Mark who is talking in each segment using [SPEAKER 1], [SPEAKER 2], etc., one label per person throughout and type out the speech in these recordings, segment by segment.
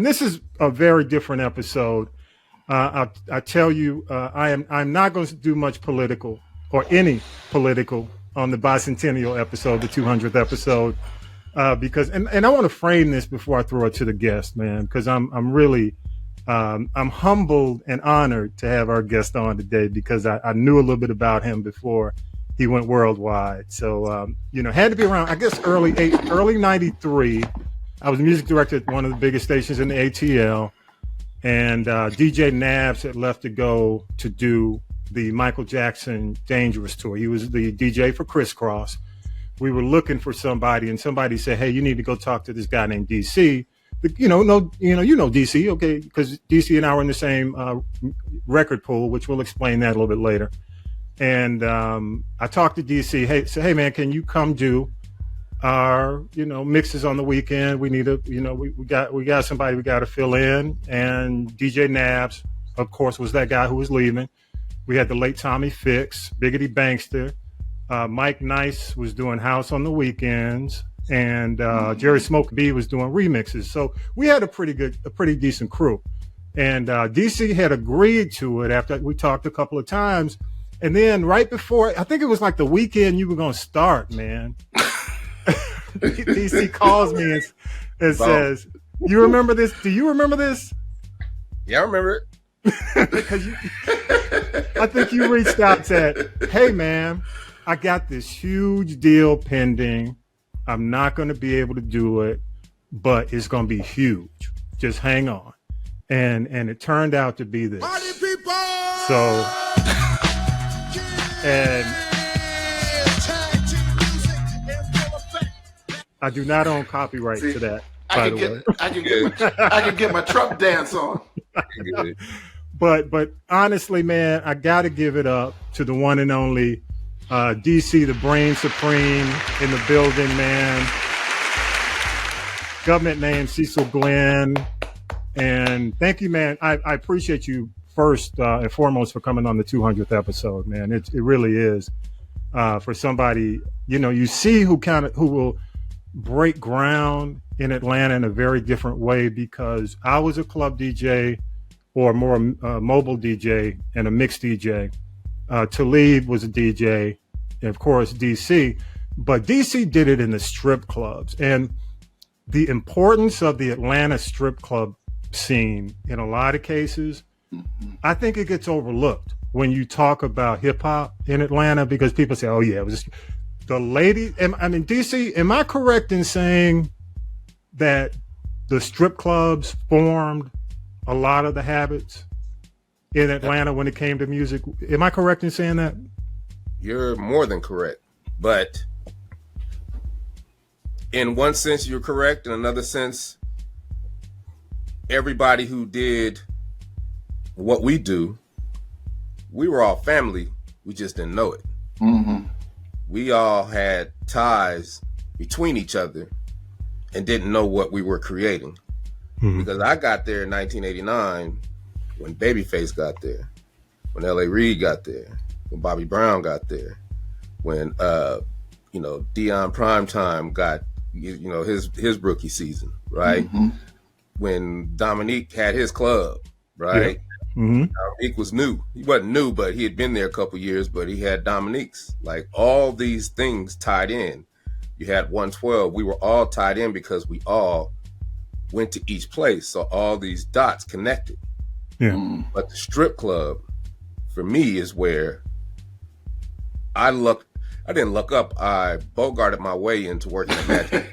[SPEAKER 1] and this is a very different episode. I tell you, I'm not going to do much political or any political on the bicentennial episode, the 200th episode, because and I want to frame this before I throw it to the guest, man, because I'm really I'm humbled and honored to have our guest on today because I knew a little bit about him before he went worldwide. So had to be around, I guess, early '93. I was music director at one of the biggest stations in the ATL. And DJ Nabs had left to go to do the Michael Jackson Dangerous tour. He was the DJ for Crisscross. We were looking for somebody, and somebody said, "Hey, you need to go talk to this guy named DC." You know DC, okay? Because DC and I were in the same record pool, which we'll explain that a little bit later. And I talked to DC. Hey man, can you come do our mixes on the weekend? We need we got somebody we got to fill in. And DJ Nabs, of course, was that guy who was leaving. We had the late Tommy Fix, Biggity Bankster, Mike Nice was doing house on the weekends, and Jerry Smoke B was doing remixes. So we had a pretty decent crew. And DC had agreed to it after we talked a couple of times. And then right before, I think it was like the weekend you were going to start, man. DC calls me and says, "You remember this? Do you remember this?"
[SPEAKER 2] Yeah, I remember it.
[SPEAKER 1] Because I think you reached out and said, "Hey, man, I got this huge deal pending. I'm not going to be able to do it, but it's going to be huge. Just hang on." And it turned out to be this.
[SPEAKER 3] Party people!
[SPEAKER 1] So, and I do not own copyright to that, by the way.
[SPEAKER 3] I can get my Trump dance on.
[SPEAKER 1] But honestly, man, I got to give it up to the one and only DC, the brain supreme in the building, man. Government name Cecil Glenn. And thank you, man. I appreciate you first and foremost for coming on the 200th episode, man. It really is for somebody, you see who will break ground in Atlanta in a very different way, because I was a club DJ or more mobile DJ and a mixed DJ. Talib was a DJ, and of course DC, but DC did it in the strip clubs. And the importance of the Atlanta strip club scene in a lot of cases, I think it gets overlooked when you talk about hip hop in Atlanta, because people say, "Oh yeah, it was just the lady." DC, am I correct in saying that the strip clubs formed a lot of the habits in Atlanta when it came to music? Am I correct in saying that?
[SPEAKER 2] You're more than correct, but in one sense you're correct. In another sense, everybody who did what we do, we were all family. We just didn't know it. Mm-hmm. We all had ties between each other and didn't know what we were creating. Mm-hmm. Because I got there in 1989 when Babyface got there, when L.A. Reid got there, when Bobby Brown got there, when Dion Primetime got his rookie season, right? Mm-hmm. When Dominique had his club, right? Yeah. Mm-hmm. Dominique was new. He wasn't new, but he had been there a couple years, but he had Dominique's. Like, all these things tied in. You had 112. We were all tied in because we all went to each place. So all these dots connected. Yeah. But the strip club, for me, is where I didn't look up. I bogarted my way into working at Magic.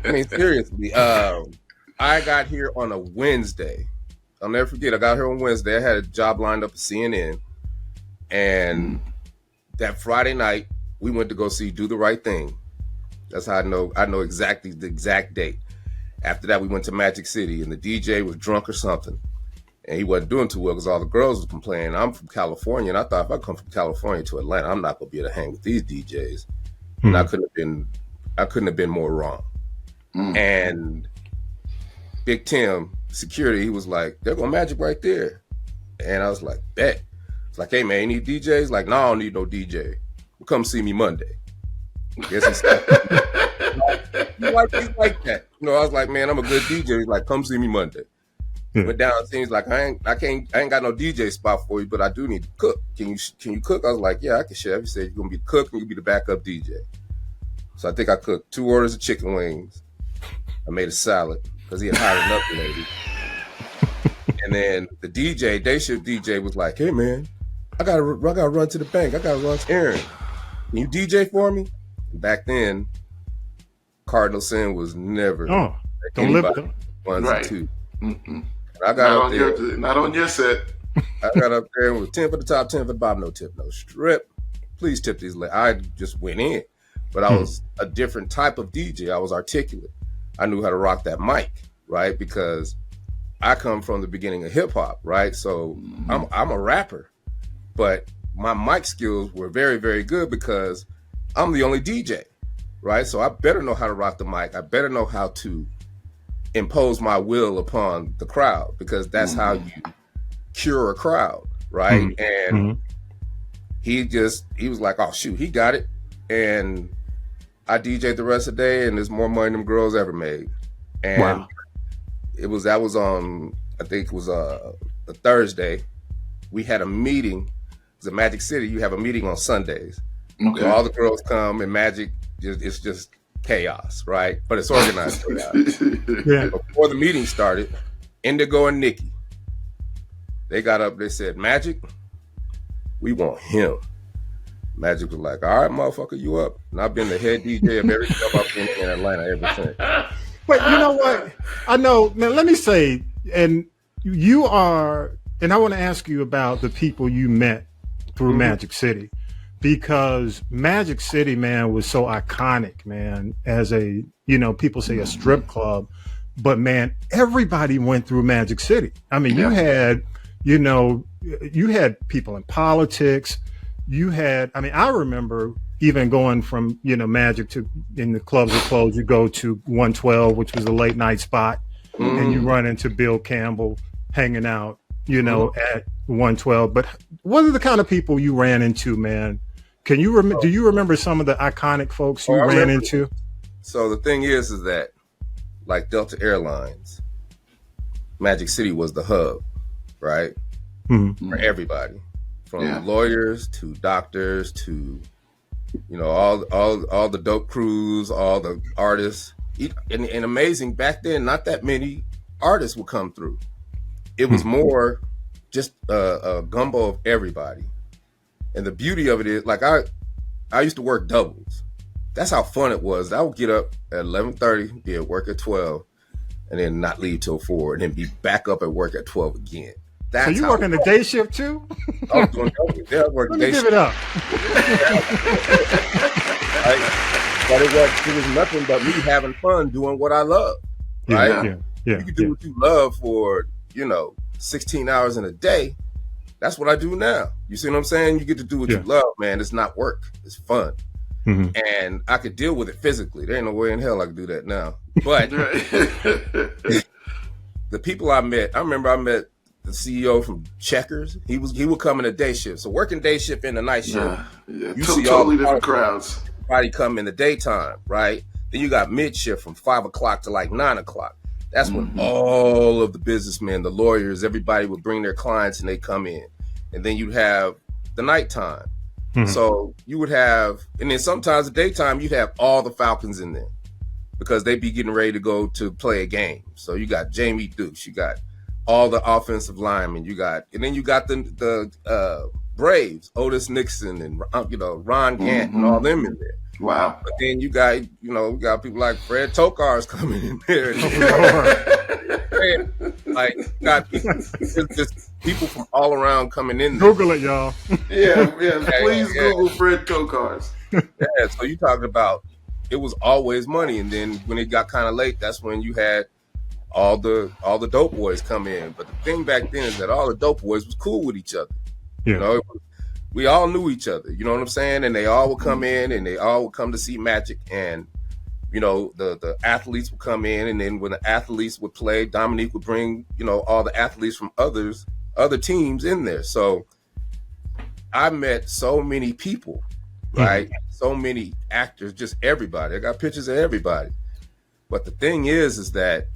[SPEAKER 2] I mean, seriously. I got here on a Wednesday. I'll never forget. I got here on Wednesday. I had a job lined up at CNN. And that Friday night, we went to go see Do the Right Thing. That's how I know exactly the exact date. After that, we went to Magic City, and the DJ was drunk or something. And he wasn't doing too well because all the girls was complaining. I'm from California, and I thought if I come from California to Atlanta, I'm not going to be able to hang with these DJs. And I couldn't have been more wrong. And Big Tim, security, he was like, "They're going Magic right there." And I was like, "Bet." It's like, "Hey, man, you need DJs?" Like, "No, I don't need no DJ. Well, come see me Monday." Guess he said, he's like that. I was like, man, I'm a good DJ. He's like, come see me Monday. Went down and he's like, I ain't got no DJ spot for you, but I do need to cook. Can you cook? I was like, yeah, I can chef. He said, you're gonna be the cook and you'll be the backup DJ. So I think I cooked 2 orders of chicken wings. I made a salad because he had hired another lady. And then the DJ, day shift DJ, was like, hey man, I gotta run to the bank. I gotta run to Aaron. Can you DJ for me? And back then, Cardinal Sin was never
[SPEAKER 1] don't live them.
[SPEAKER 3] Right.
[SPEAKER 2] 2.
[SPEAKER 3] Mm-mm.
[SPEAKER 2] I got up there.
[SPEAKER 3] Not on your set.
[SPEAKER 2] I got up there and was 10 for the top, 10 for the bottom, no tip, no strip. Please tip these. I just went in, but I was a different type of DJ. I was articulate. I knew how to rock that mic, right? Because I come from the beginning of hip hop, right? So I'm a rapper, but my mic skills were very, very good because I'm the only DJ, right? So I better know how to rock the mic. I better know how to impose my will upon the crowd because that's how you cure a crowd, right? And he was like, oh shoot, he got it. And I DJ'd the rest of the day and there's more money than girls ever made. And that was on, I think it was a Thursday. We had a meeting. It was a Magic City. You have a meeting on Sundays. Okay. So all the girls come and Magic, it's just chaos, right? But it's organized chaos. Yeah. Before the meeting started, Indigo and Nikki, they got up, they said, Magic, we want him. Magic was like, all right, motherfucker, you up. And I've been the head DJ of every club I've been in Atlanta ever since.
[SPEAKER 1] But you know what? I know, man, let me say, and you are, and I want to ask you about the people you met through Magic City. Because Magic City, man, was so iconic, man, as a, people say a strip club, but man, everybody went through Magic City. I mean, you had people in politics. I remember even going from, Magic to, in the clubs were closed, you go to 112, which was a late night spot, and you run into Bill Campbell hanging out, at 112. But what are the kind of people you ran into, man? Can you do you remember some of the iconic folks you ran into?
[SPEAKER 2] So the thing is that like Delta Airlines, Magic City was the hub, right? For everybody, from lawyers to doctors to, all the dope crews, all the artists. And amazing, back then, not that many artists would come through. It was more just a gumbo of everybody. And the beauty of it is, like, I used to work doubles. That's how fun it was. I would get up at 11:30, be at work at 12, and then not leave till 4, and then be back up at work at 12 again.
[SPEAKER 1] So you working the day shift too?
[SPEAKER 2] I was doing doubles. Yeah, I worked the day shift.
[SPEAKER 1] Give it up.
[SPEAKER 2] But it was nothing but me having fun doing what I love. Right? Yeah. You can do what you love for, 16 hours in a day. That's what I do now. You see what I'm saying? You get to do what you love, man. It's not work. It's fun. And I could deal with it physically. There ain't no way in hell I could do that now. But the people I remember I met the CEO from Checkers. He would come in a day shift. So working day shift and the night shift. You see
[SPEAKER 3] totally different crowds.
[SPEAKER 2] Everybody come in the daytime, right? Then you got mid shift from 5 o'clock to like 9 o'clock. That's when all of the businessmen, the lawyers, everybody would bring their clients and they come in. And then you'd have the nighttime. So you would have, and then sometimes the daytime, you'd have all the Falcons in there because they'd be getting ready to go to play a game. So you got Jamie Dukes, you got all the offensive linemen, and then you got the Braves, Otis Nixon and, Ron Gant and all them in there. Wow. But then you got, we got people like Fred Tokar's coming in there. Like, got people, just people from all around coming in there.
[SPEAKER 1] Google it, y'all.
[SPEAKER 3] Please Google Fred Tokar's.
[SPEAKER 2] So you talking about, it was always money. And then when it got kind of late, that's when you had all the dope boys come in. But the thing back then is that all the dope boys was cool with each other. We all knew each other, you know what I'm saying? And they all would come in and they all would come to see Magic. And, the athletes would come in. And then when the athletes would play, Dominique would bring, all the athletes from other teams in there. So I met so many people, right? So many actors, just everybody. I got pictures of everybody. But the thing is that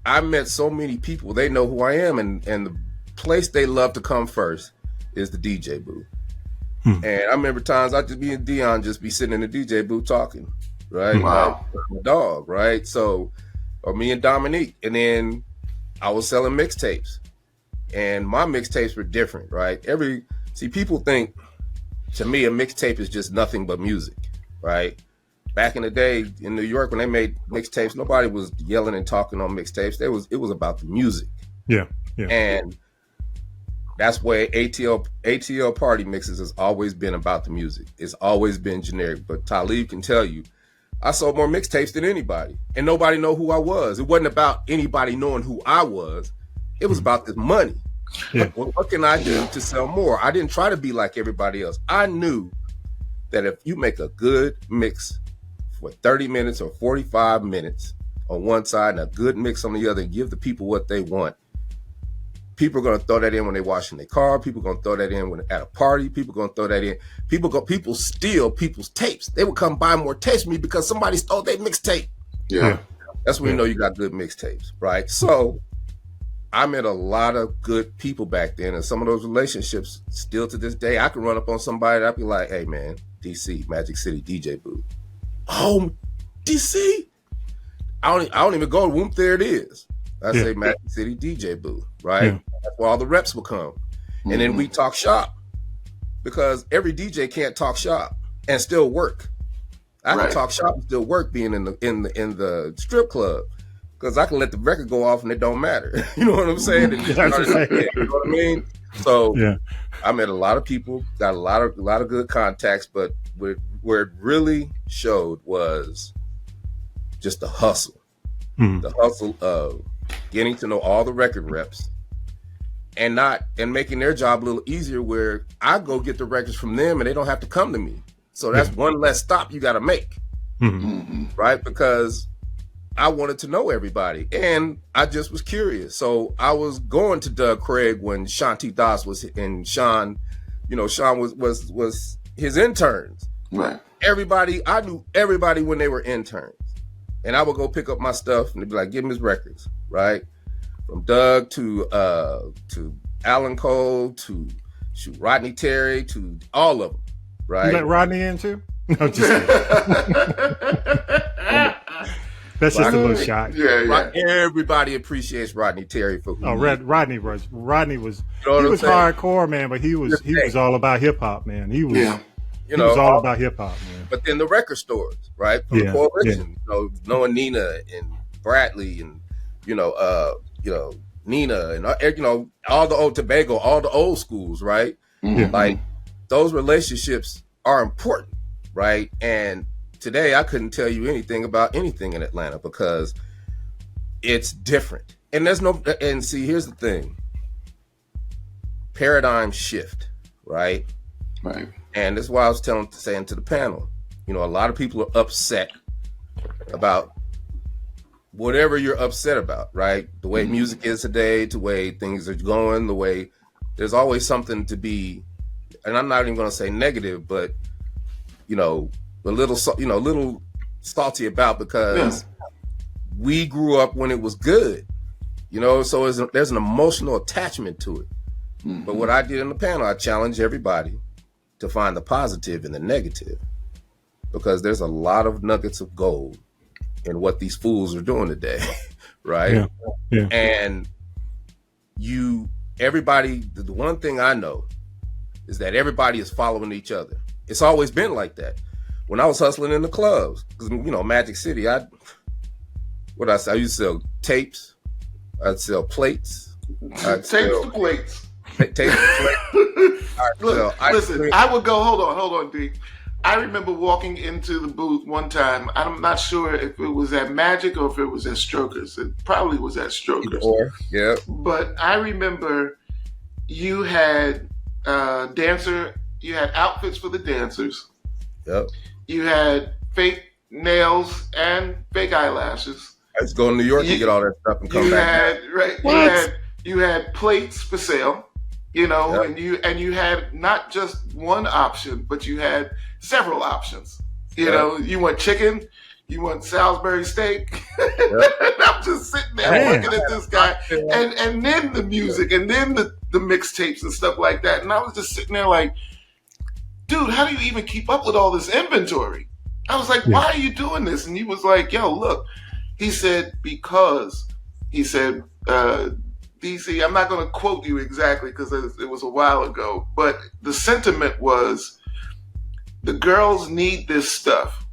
[SPEAKER 2] I met so many people. They know who I am, and the place they love to come first is the DJ booth. And I remember times I just be in Dion, just be sitting in the DJ booth talking, right?
[SPEAKER 3] Wow.
[SPEAKER 2] Like, dog, right? So, or me and Dominique, and then I was selling mixtapes, and my mixtapes were different, right? People think, to me, a mixtape is just nothing but music, right? Back in the day in New York, when they made mixtapes, nobody was yelling and talking on mixtapes. It was about the music.
[SPEAKER 1] Yeah.
[SPEAKER 2] And that's why ATL party mixes has always been about the music. It's always been generic. But Talib can tell you, I sold more mixtapes than anybody, and nobody know who I was. It wasn't about anybody knowing who I was. It was about this money.
[SPEAKER 1] Yeah.
[SPEAKER 2] What can I do to sell more? I didn't try to be like everybody else. I knew that if you make a good mix for 30 minutes or 45 minutes on one side and a good mix on the other, and give the people what they want, people are going to throw that in when they're washing their car. People are going to throw that in when at a party. People are going to throw that in. People steal people's tapes. They would come buy more tapes from me because somebody stole their mixtape.
[SPEAKER 3] Yeah.
[SPEAKER 2] That's when you know you got good mixtapes, right? So I met a lot of good people back then, and some of those relationships still to this day. I can run up on somebody and I'll be like, hey man, DC, Magic City DJ booth. Oh, DC? I don't even go to Whoop, there it is. I say Magic City DJ booth, right? Yeah. That's where all the reps will come. And then we talk shop, because every DJ can't talk shop and still work. I can talk shop and still work being in the strip club, because I can let the record go off and it don't matter. You know what I'm saying? You know what I mean? So I met a lot of people, got a lot of good contacts, but where it really showed was just the hustle. The hustle of getting to know all the record reps and making their job a little easier, where I go get the records from them and they don't have to come to me. So that's one less stop you got to make, right? Because I wanted to know everybody, and I just was curious. So I was going to Doug Craig when Shanti Das was, and Sean, Sean was his interns.
[SPEAKER 3] Right.
[SPEAKER 2] Everybody, I knew everybody when they were interns. And I would go pick up my stuff and they'd be like, give him his records, right? From Doug to Alan Cole to Rodney Terry to all of them, right?
[SPEAKER 1] You let Rodney in too? No, just that's just a little shot.
[SPEAKER 3] Yeah.
[SPEAKER 2] Everybody appreciates Rodney Terry for who he is.
[SPEAKER 1] Rodney was hardcore, man, but he was all about hip hop, man. He was all about hip hop, man.
[SPEAKER 2] But then the record stores, right? From the Coalition, knowing Nina and Bradley and Nina and all the old Tobago, all the old schools, right? Like those relationships are important, right? And today I couldn't tell you anything about anything in Atlanta because it's different. And see, here's the thing. Paradigm shift, right?
[SPEAKER 3] Right.
[SPEAKER 2] And that's why I was saying to the panel, a lot of people are upset about whatever you're upset about, right? The way music is today, the way things are going, the way there's always something to be, and I'm not even going to say negative, but a little salty about, because we grew up when it was good, so there's an emotional attachment to it. But what I did in the panel, I challenged everybody to find the positive in the negative, because there's a lot of nuggets of gold in what these fools are doing today, right? Yeah. And everybody, the one thing I know is that everybody is following each other. It's always been like that. When I was hustling in the clubs, because Magic City, I used to sell tapes, I'd sell plates,
[SPEAKER 3] Tapes to plates.
[SPEAKER 2] Look,
[SPEAKER 3] listen, I would go, hold on, D. I remember walking into the booth one time. I'm not sure if it was at Magic or if it was at Strokers. It probably was at Strokers.
[SPEAKER 2] Yeah.
[SPEAKER 3] But I remember you had you had outfits for the dancers. Yep. You had fake nails and fake eyelashes.
[SPEAKER 2] I just go to New York and get all that stuff and come back.
[SPEAKER 3] You had plates for sale. And you had not just one option, but you had several options. You want chicken, You want Salisbury steak? I'm just sitting there looking at this guy, and then the music, and then the mixtapes and stuff like that. And I was just sitting there like, dude, how do you even keep up with all this inventory? I was like, why are you doing this? And he was like, yo, look. He said, because, he said, DC, I'm not going to quote you exactly because it was a while ago, but the sentiment was, the girls need this stuff.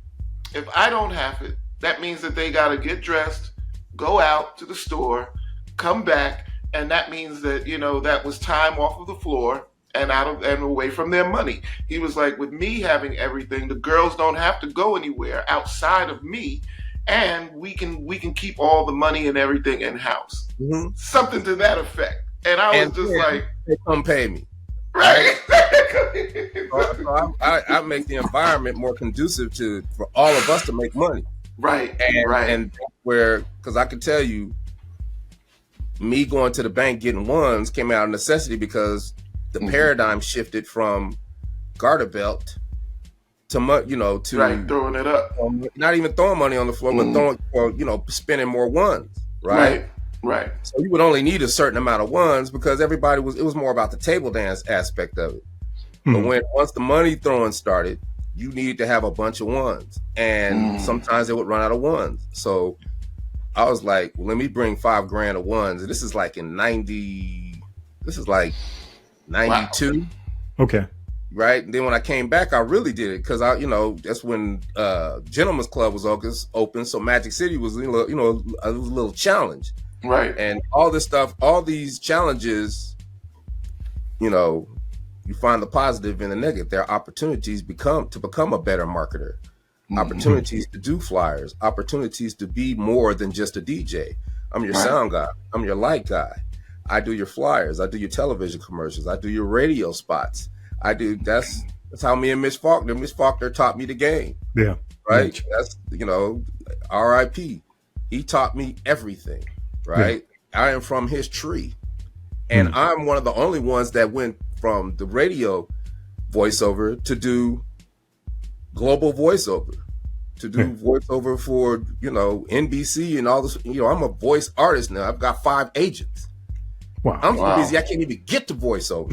[SPEAKER 3] If I don't have it, that means that they got to get dressed, go out to the store, come back, and that means that, that was time off of the floor and away from their money. He was like, with me having everything, the girls don't have to go anywhere outside of me, and we can keep all the money and everything in house. Mm-hmm. Something to that effect. And I was just like,
[SPEAKER 2] they come pay me.
[SPEAKER 3] Right.
[SPEAKER 2] So I make the environment more conducive for all of us to make money.
[SPEAKER 3] Right.
[SPEAKER 2] And because I can tell you, me going to the bank getting ones came out of necessity because the paradigm shifted from garter belt to
[SPEAKER 3] throwing it up.
[SPEAKER 2] Not even throwing money on the floor, but spending more ones. Right. So you would only need a certain amount of ones because it was more about the table dance aspect of it. But once the money throwing started, you needed to have a bunch of ones, and sometimes they would run out of ones. So I was like, well, let me bring $5,000 of ones. And this is like in 92.
[SPEAKER 3] Wow.
[SPEAKER 1] Okay.
[SPEAKER 2] Right. And then when I came back, I really did it because that's when Gentleman's Club was open. So Magic City was, it was a little challenge.
[SPEAKER 3] Right.
[SPEAKER 2] And all this stuff, all these challenges, you find the positive and the negative. There are opportunities to become a better marketer, opportunities to do flyers, opportunities to be more than just a DJ. I'm your sound guy. I'm your light guy. I do your flyers. I do your television commercials. I do your radio spots. That's how me and Miss Faulkner taught me the game.
[SPEAKER 1] Yeah.
[SPEAKER 2] Right. That's, R.I.P. He taught me everything. Right. Yeah. I am from his tree. And I'm one of the only ones that went from the radio voiceover to do global voiceover, to do voiceover for, NBC and all this. I'm a voice artist now. I've got 5 agents.
[SPEAKER 1] Wow.
[SPEAKER 2] I'm so busy I can't even get to voiceover.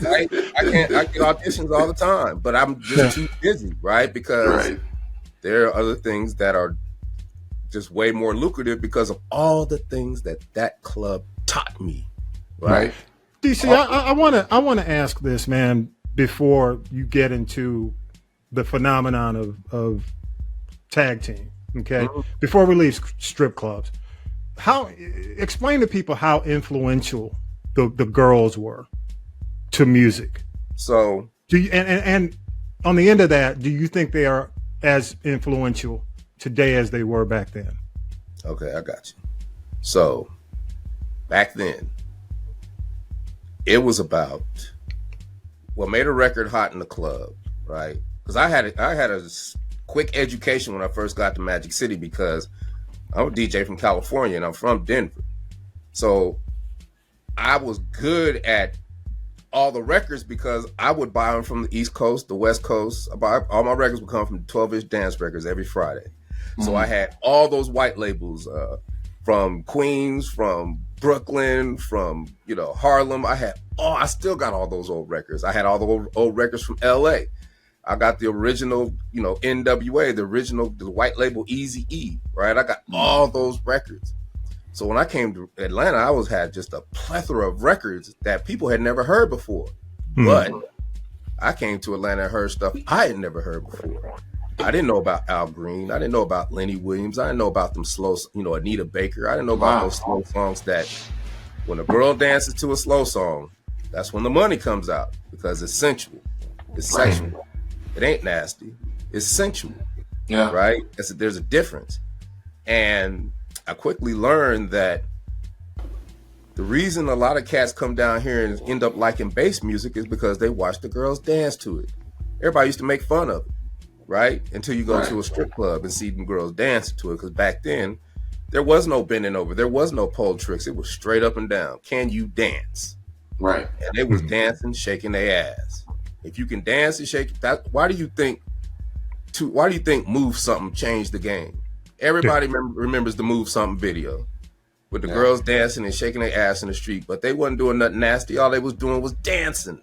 [SPEAKER 2] Right? I get auditions all the time, but I'm just too busy, right? Because there are other things that are just way more lucrative because of all the things that club taught me. Right.
[SPEAKER 1] DC, I want to ask this, man, before you get into the phenomenon of tag team. Okay. Before we leave strip clubs, explain to people how influential the girls were to music.
[SPEAKER 2] So
[SPEAKER 1] do you, and on the end of that, do you think they are as influential today as they were back then?
[SPEAKER 2] Okay, I got you. So back then, it was about what made a record hot in the club, right? Because I had a quick education when I first got to Magic City because I'm a DJ from California and I'm from Denver. So I was good at all the records because I would buy them from the East Coast, the West Coast. All my records would come from 12-inch dance records every Friday. So I had all those white labels from Queens, from Brooklyn, from Harlem. I still got all those old records. I had all the old records from LA. I got the original, NWA, the white label Eazy-E, right? I got all those records. So when I came to Atlanta, I had just a plethora of records that people had never heard before. But I came to Atlanta and heard stuff I had never heard before. I didn't know about Al Green. I didn't know about Lenny Williams. I didn't know about them slow, Anita Baker. I didn't know about those slow songs that when a girl dances to a slow song, that's when the money comes out because it's sensual. It's sexual. It ain't nasty. It's sensual. Yeah. Right? There's a difference. And I quickly learned that the reason a lot of cats come down here and end up liking bass music is because they watch the girls dance to it. Everybody used to make fun of it, right? Until you go to a strip club and see them girls dance to it. Because back then, there was no bending over. There was no pole tricks. It was straight up and down. Can you dance?
[SPEAKER 3] Right.
[SPEAKER 2] And they was dancing, shaking their ass. If you can dance and shake that, why do you think Why do you think Move Something changed the game? Everybody remembers the Move Something video with the girls dancing and shaking their ass in the street, but they wasn't doing nothing nasty. All they was doing was dancing,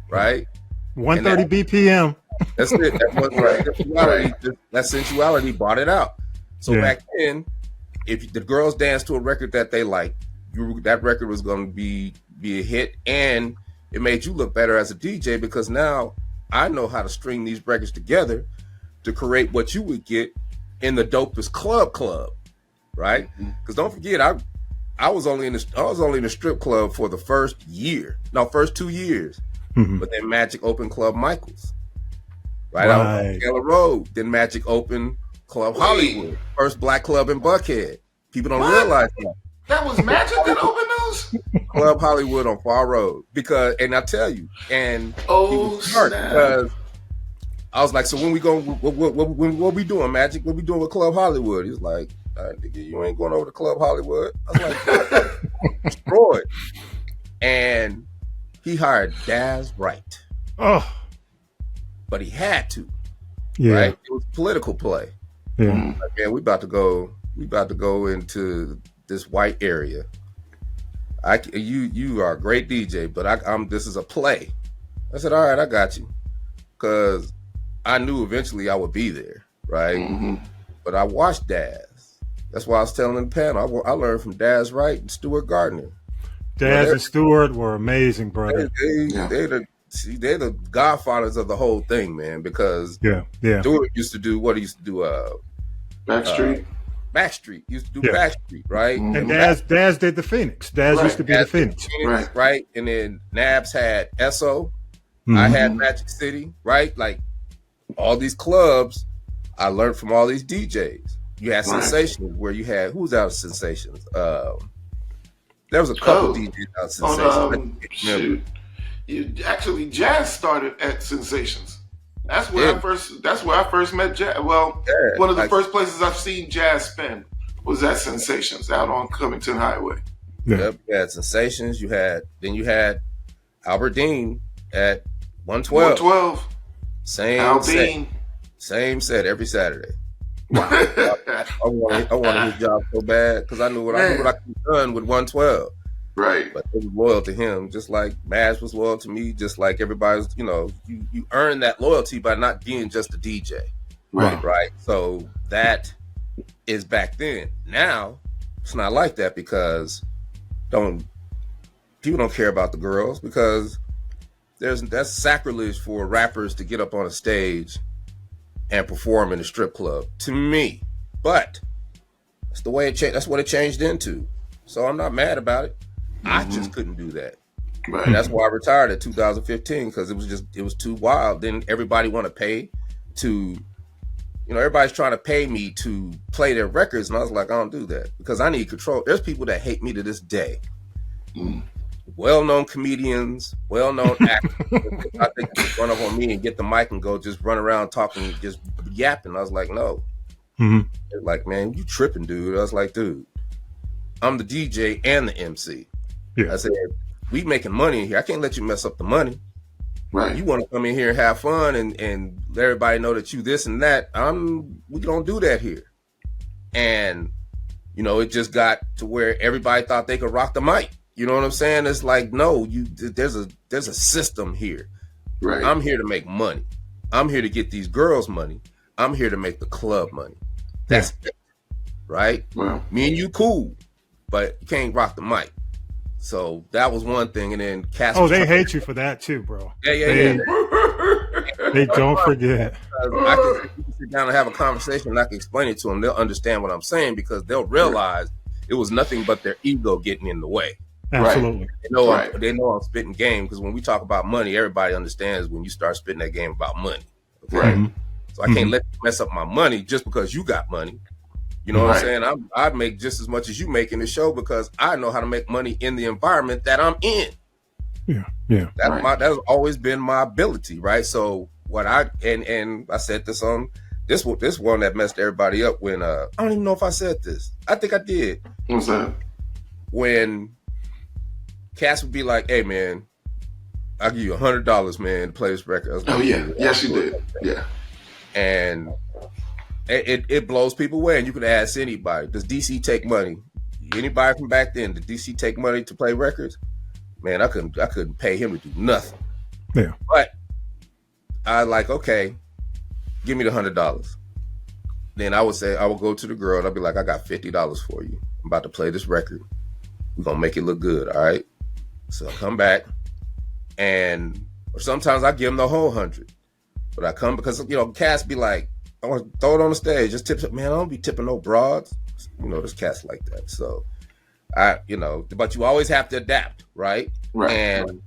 [SPEAKER 2] right?
[SPEAKER 1] 130 BPM.
[SPEAKER 2] That's it. That was right. That sensuality brought it out. So back then, if the girls danced to a record that they liked, that record was going to be a hit, and it made you look better as a DJ because now I know how to string these records together to create what you would get in the dopest club, right? Because don't forget, I was only in the strip club for the first 2 years, but then Magic opened Club Michael's, right out on Taylor Road. Then Magic opened Club Hollywood, first black club in Buckhead. People don't realize that.
[SPEAKER 3] That was Magic that opened those?
[SPEAKER 2] Club Hollywood on Far Road. And I tell you, and he was smart because I was like, so when we go, what we doing, Magic? What we doing with Club Hollywood? He's like, nigga, you ain't going over to Club Hollywood. I was like, destroyed. And he hired Daz Wright.
[SPEAKER 1] Oh.
[SPEAKER 2] But he had to.
[SPEAKER 1] Yeah.
[SPEAKER 2] Right? It was a political play.
[SPEAKER 1] Yeah.
[SPEAKER 2] Like, man, we about to go into this white area. You are a great DJ, but this is a play. I said, all right, I got you. Because I knew eventually I would be there, right? But I watched Daz. That's why I was telling the panel. I learned from Daz Wright and Stuart Gardner.
[SPEAKER 1] Daz and Stuart were amazing, brother.
[SPEAKER 2] They're the godfathers of the whole thing, man. Because Stuart used to do what he used to do. Backstreet used to do Backstreet, right?
[SPEAKER 1] And Daz did the Phoenix. Daz used to be the Phoenix,
[SPEAKER 2] right? And then Nabs had SO. I had Magic City, right? Like all these clubs, I learned from all these DJs. You had Sensations where you had who's out of Sensations? There was a couple DJs out of Sensations.
[SPEAKER 3] Actually, Jazz started at Sensations. That's where I first met Jazz. Well, one of the first places I've seen Jazz spin was at Sensations out on Covington Highway.
[SPEAKER 2] Yep, you had Sensations. You had Albert Dean at 112. Same set every Saturday. I wanted his job so bad because I knew what I could have done with 112.
[SPEAKER 3] Right.
[SPEAKER 2] But they was loyal to him, just like Maz was loyal to me, just like everybody's, you earn that loyalty by not being just a DJ. Right. So that is back then. Now, it's not like that because people don't care about the girls because that's sacrilege for rappers to get up on a stage and perform in a strip club, to me. But that's the way that's what it changed into. So I'm not mad about it. I just couldn't do that.
[SPEAKER 3] Right.
[SPEAKER 2] And that's why I retired in 2015 because it was too wild. Then everybody want to pay to, everybody's trying to pay me to play their records. And I was like, I don't do that because I need control. There's people that hate me to this day. Well-known comedians, well-known actors. I think just run up on me and get the mic and go just run around talking, just yapping. I was like, no. They're like, man, you tripping, dude. I was like, dude, I'm the DJ and the MC. I said, we making money in here. I can't let you mess up the money.
[SPEAKER 3] Right.
[SPEAKER 2] You want to come in here and have fun and let everybody know that you this and that. We don't do that here. And, it just got to where everybody thought they could rock the mic. You know what I'm saying? It's like, no, there's a system here.
[SPEAKER 3] Right.
[SPEAKER 2] I'm here to make money. I'm here to get these girls money. I'm here to make the club money. That's it. Right?
[SPEAKER 3] Wow.
[SPEAKER 2] Me and you cool, but you can't rock the mic. So that was one thing. And then Cass.
[SPEAKER 1] Oh, they hate you for that too, bro.
[SPEAKER 2] Yeah.
[SPEAKER 1] They don't forget.
[SPEAKER 2] I can sit down and have a conversation and I can explain it to them. They'll understand what I'm saying because they'll realize it was nothing but their ego getting in the way.
[SPEAKER 1] Absolutely.
[SPEAKER 2] They know I'm spitting game because when we talk about money, everybody understands when you start spitting that game about money. Okay?
[SPEAKER 3] Right.
[SPEAKER 2] So I can't let you mess up my money just because you got money. You know what I'm saying? I make just as much as you make in the show because I know how to make money in the environment that I'm in.
[SPEAKER 1] Yeah.
[SPEAKER 2] That's always been my ability, right? So what I said this on this one that messed everybody up when I don't even know if I said this. I think I did.
[SPEAKER 3] What's that?
[SPEAKER 2] When Cass would be like, "Hey man, I'll give you $100, man, to play this record."
[SPEAKER 3] Yes, you did. Yeah.
[SPEAKER 2] And it blows people away. And you can ask anybody, does DC take money? Anybody from back then, did DC take money to play records? Man, I couldn't pay him to do nothing.
[SPEAKER 1] Yeah.
[SPEAKER 2] But I like, okay, give me the $100. Then I would go to the girl and I'd be like, I got $50 for you. I'm about to play this record. We're gonna make it look good, all right? So I come back, or sometimes I give them the whole 100. But I come because, cats be like, I want to throw it on the stage, just tip it. Man, I don't be tipping no broads. There's cats like that. So but you always have to adapt, right?
[SPEAKER 3] Right.
[SPEAKER 2] And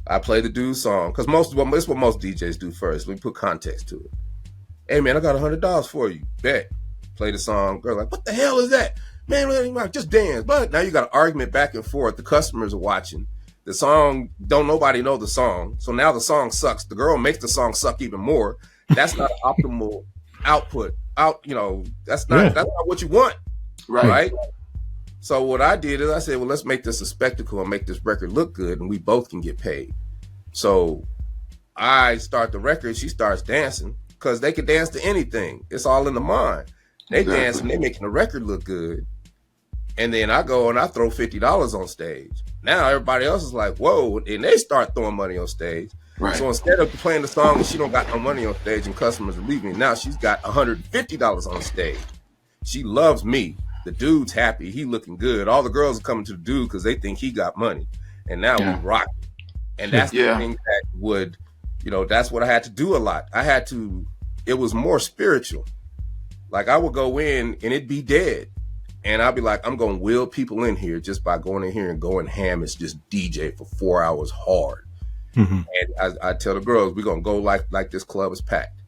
[SPEAKER 2] I play the dude's song because it's what most DJs do first. We put context to it. Hey man, I got $100 for you. Bet. Play the song. Girl like, what the hell is that? Man, just dance. But now you got an argument back and forth. The customers are watching. The song, don't nobody know the song. So now the song sucks. The girl makes the song suck even more. That's not an optimal output. That's not what you want. Right? So what I did is I said, well, let's make this a spectacle and make this record look good and we both can get paid. So I start the record, she starts dancing because they can dance to anything. It's all in the mind. They dance and they making the record look good. And then I go and I throw $50 on stage. Now everybody else is like, whoa, and they start throwing money on stage.
[SPEAKER 3] Right.
[SPEAKER 2] So instead of playing the song and she don't got no money on stage and customers are leaving, now she's got $150 on stage. She loves me. The dude's happy. He looking good. All the girls are coming to the dude because they think he got money. And now we rock. And that's the thing that would, that's what I had to do a lot. It was more spiritual. Like I would go in and it'd be dead. And I'd be like, I'm going to wheel people in here just by going in here and going ham. It's just DJ for 4 hours hard. Mm-hmm. And I tell the girls, we're going to go like this club is packed.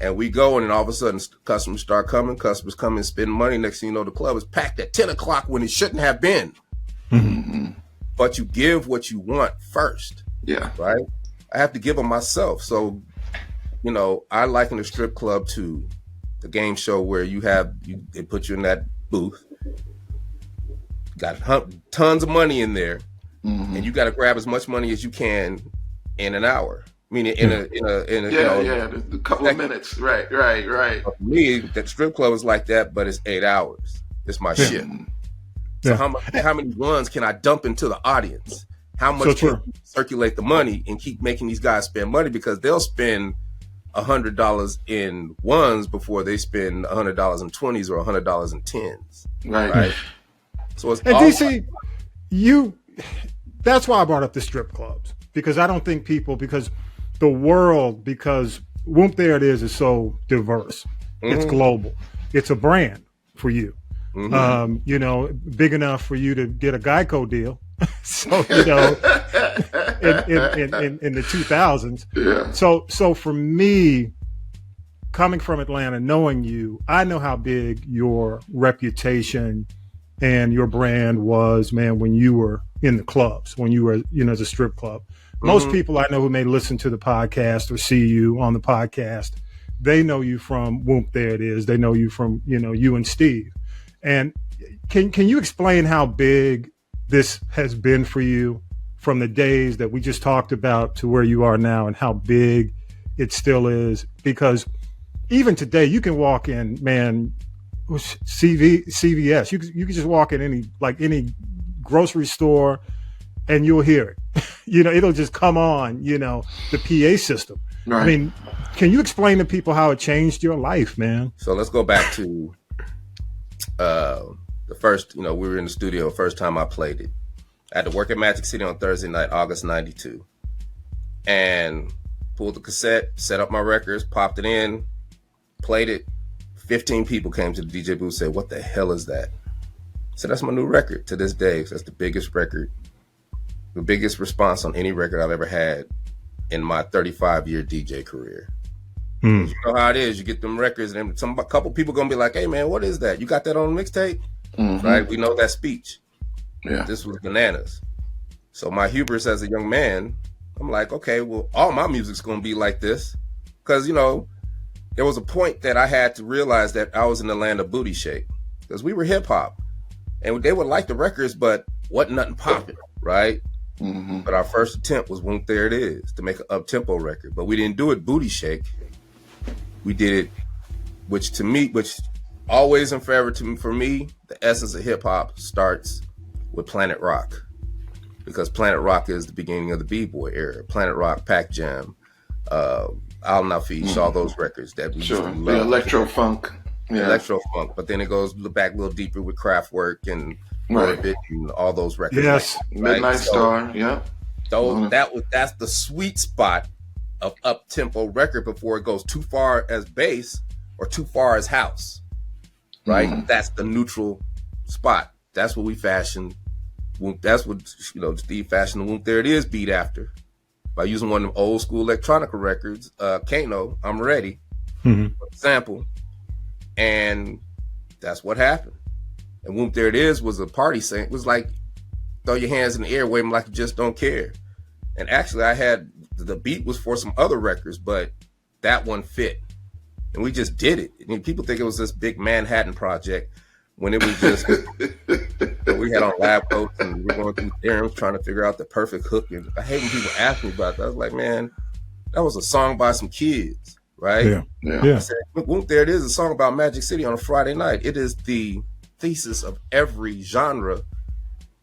[SPEAKER 2] And we go, and then all of a sudden, customers start coming. Customers come and spend money. Next thing you know, the club is packed at 10 o'clock when it shouldn't have been. Mm-hmm. But you give what you want first.
[SPEAKER 3] Yeah.
[SPEAKER 2] Right? I have to give them myself. So, I liken the strip club to the game show where they put you in that booth. Got tons of money in there. Mm-hmm. And you got to grab as much money as you can in an hour. I mean, in a
[SPEAKER 3] couple of minutes. Right.
[SPEAKER 2] For me, that strip club is like that, but it's 8 hours. It's my shit. So how many ones can I dump into the audience? How much can you circulate the money and keep making these guys spend money because they'll spend $100 in ones before they spend $100 in 20s or $100 in 10s.
[SPEAKER 3] Right.
[SPEAKER 2] So it's
[SPEAKER 1] and DC, that's why I brought up the strip clubs because I don't think people because Whoop There It Is so diverse. Mm-hmm. It's global. It's a brand for you. Mm-hmm. Big enough for you to get a Geico deal. So, in the 2000s.
[SPEAKER 3] Yeah.
[SPEAKER 1] So for me, coming from Atlanta, knowing you, I know how big your reputation and your brand was, man, when you were in the clubs, when you were, as a strip club. Most people I know who may listen to the podcast or see you on the podcast, they know you from Whoop There It Is. They know you from, you and Steve. And can you explain how big this has been for you from the days that we just talked about to where you are now and how big it still is? Because even today, you can walk in, man, CVS. You can just walk in any grocery store and you'll hear it. It'll just come on, the PA system. Right. I mean, can you explain to people how it changed your life, man?
[SPEAKER 2] So let's go back to the first, we were in the studio the first time I played it. I had to work at Magic City on Thursday night, August 92. And pulled the cassette, set up my records, popped it in, played it. 15 people came to the DJ booth and said, what the hell is that? So that's my new record to this day. That's the biggest record, the biggest response on any record I've ever had in my 35-year DJ career. You know how it is. You get them records and a couple people going to be like, hey, man, what is that? You got that on mixtape? Mm-hmm. Right? We know that speech. Yeah. This was bananas. So my hubris as a young man, I'm like, okay, well, all my music's going to be like this. Because, there was a point that I had to realize that I was in the land of booty shake. Because we were hip hop. And they would like the records, but wasn't nothing popping, right? Mm-hmm. But our first attempt was Whoop There It Is to make an up-tempo record. But we didn't do it booty shake. we did it, which always and forever for me, the essence of hip hop starts with Planet Rock, because Planet Rock is the beginning of the B-boy era. Planet Rock, Pac Jam, Al Nafish, all those records that we used to love.
[SPEAKER 3] The electro funk.
[SPEAKER 2] Yeah. Electro funk, but then it goes back a little deeper with Kraftwerk and Orbit and all those records.
[SPEAKER 1] Yes,
[SPEAKER 3] like Midnight Star. Yeah,
[SPEAKER 2] that's the sweet spot of up tempo record before it goes too far as bass or too far as house. Right, that's the neutral spot. That's what we fashioned. That's what Steve fashioned the Whoop There It Is beat after by using one of them old school electronica records, Kano, I'm Ready, for example. And that's what happened. And Whoop There It Is was a party saying, it was like throw your hands in the air, waving like you just don't care. And actually I had, the beat was for some other records, but that one fit. And we just did it. I mean, people think it was this big Manhattan project when it was just, we had on lab coats and we're going through theorems trying to figure out the perfect hook. And I hate when people ask me about that. I was like, man, that was a song by some kids. Right?
[SPEAKER 1] Yeah.
[SPEAKER 2] I said, Whoop There It Is, a song about Magic City on a Friday night. It is the thesis of every genre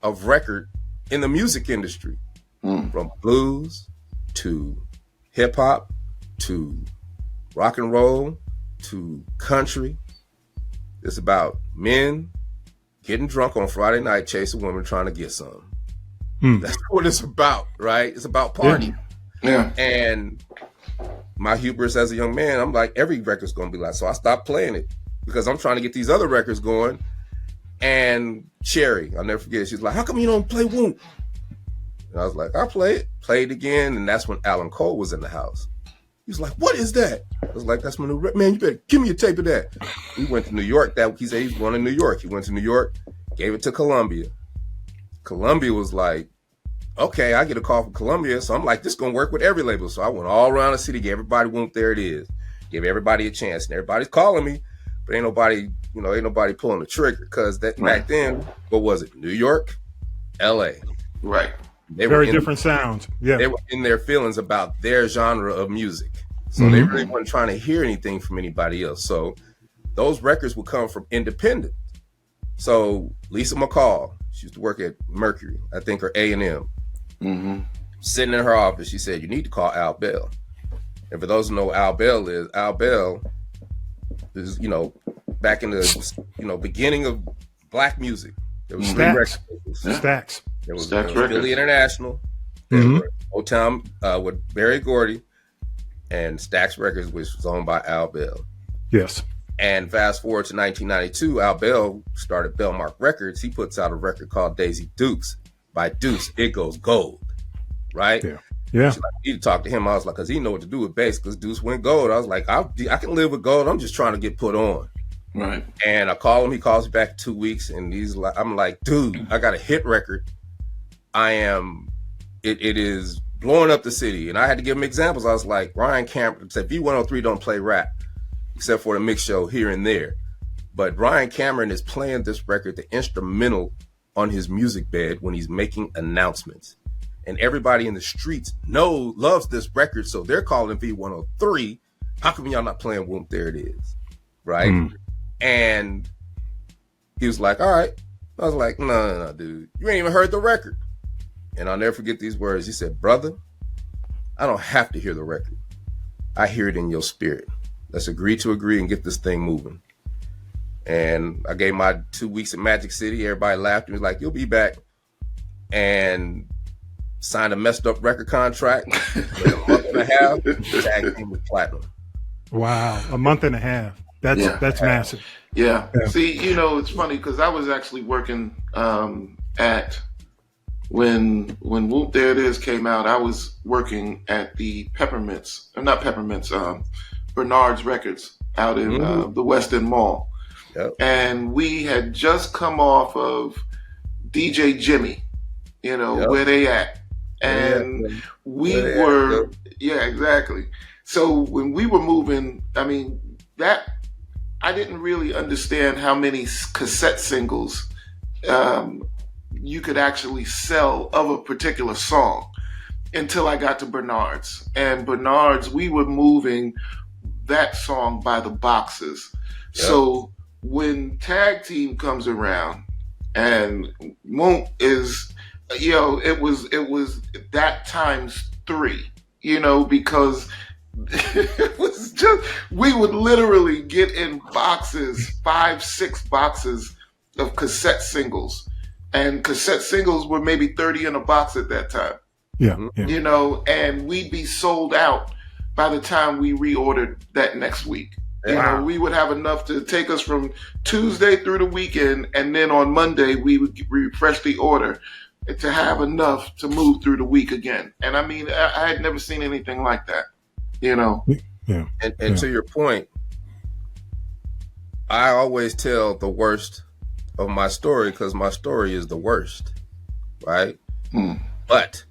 [SPEAKER 2] of record in the music industry, from blues to hip hop to rock and roll to country. It's about men getting drunk on Friday night, chasing women, trying to get some. That's what it's about, right? It's about party.
[SPEAKER 3] Yeah.
[SPEAKER 2] And my hubris as a young man, I'm like, every record's gonna be like, so I stopped playing it because I'm trying to get these other records going. And Cherry, I'll never forget, she's like, how come you don't play Whoop? And I was like, I'll play it. Played again, and that's when Alan Cole was in the house. He was like, what is that? I was like, that's my new record. Man, you better give me a tape of that. We went to New York. He said he's going to New York. He went to New York, gave it to Columbia. Columbia was like, okay, I get a call from Columbia. So I'm like, this is going to work with every label. So I went all around the city, gave everybody Whoop There It Is, gave everybody a chance. And everybody's calling me, but ain't nobody pulling the trigger. Because back then, what was it? New York, LA.
[SPEAKER 3] Right.
[SPEAKER 2] They
[SPEAKER 1] Very different sounds. Yeah.
[SPEAKER 2] They were in their feelings about their genre of music. So they really weren't trying to hear anything from anybody else. So those records would come from independent. So Lisa McCall, she used to work at Mercury, I think, or A&M. Sitting in her office, she said, you need to call Al Bell. And for those who know who Al Bell is back in the beginning of black music. There was three records.
[SPEAKER 1] Stacks.
[SPEAKER 2] There was Philly International, Motown with Berry Gordy, and Stax Records, which was owned by Al Bell.
[SPEAKER 1] Yes.
[SPEAKER 2] And fast forward to 1992, Al Bell started Bellmark Records. He puts out a record called Daisy Dukes. By Deuce, it goes gold, right?
[SPEAKER 1] Yeah.
[SPEAKER 2] She's like, you need to talk to him. I was like, because he know what to do with bass, because Deuce went gold. I was like, I can live with gold. I'm just trying to get put on.
[SPEAKER 3] Right.
[SPEAKER 2] And I call him. He calls me back in 2 weeks, and I'm like, dude, I got a hit record. It is blowing up the city. And I had to give him examples. I was like, Ryan Cameron said, V103 don't play rap, except for the mix show here and there. But Ryan Cameron is playing this record, the instrumental, on his music bed when he's making announcements. And everybody in the streets loves this record, so they're calling V103. How come y'all not playing Whoop There It Is? Right? And he was like, all right. I was like, no, dude. You ain't even heard the record. And I'll never forget these words. He said, brother, I don't have to hear the record. I hear it in your spirit. Let's agree to agree and get this thing moving. And I gave my 2 weeks in Magic City. Everybody laughed and was like, you'll be back. And signed a messed up record contract. In a month and a half, tagged in with platinum.
[SPEAKER 1] Wow. A month and a half. That's massive.
[SPEAKER 3] Yeah. See, it's funny because I was actually working at when Whoop There It Is came out. I was working at the Bernard's Records out in the West End Mall.
[SPEAKER 2] Yep.
[SPEAKER 3] And we had just come off of DJ Jimmy, where they at. And we were, exactly. So when we were moving, I didn't really understand how many cassette singles you could actually sell of a particular song until I got to Bernard's. And Bernard's, we were moving that song by the boxes. Yep. So when tag team comes around, and Won't is, it was that times 3, because it was just, we would literally get in boxes, 5-6 boxes of cassette singles, and cassette singles were maybe 30 in a box at that time.
[SPEAKER 1] Yeah.
[SPEAKER 3] And we'd be sold out by the time we reordered that next week.
[SPEAKER 2] Wow.
[SPEAKER 3] We would have enough to take us from Tuesday through the weekend, and then on Monday we would refresh the order to have enough to move through the week again. And I mean, I had never seen anything like that,
[SPEAKER 1] Yeah.
[SPEAKER 2] And to your point, I always tell the worst of my story because my story is the worst, right? But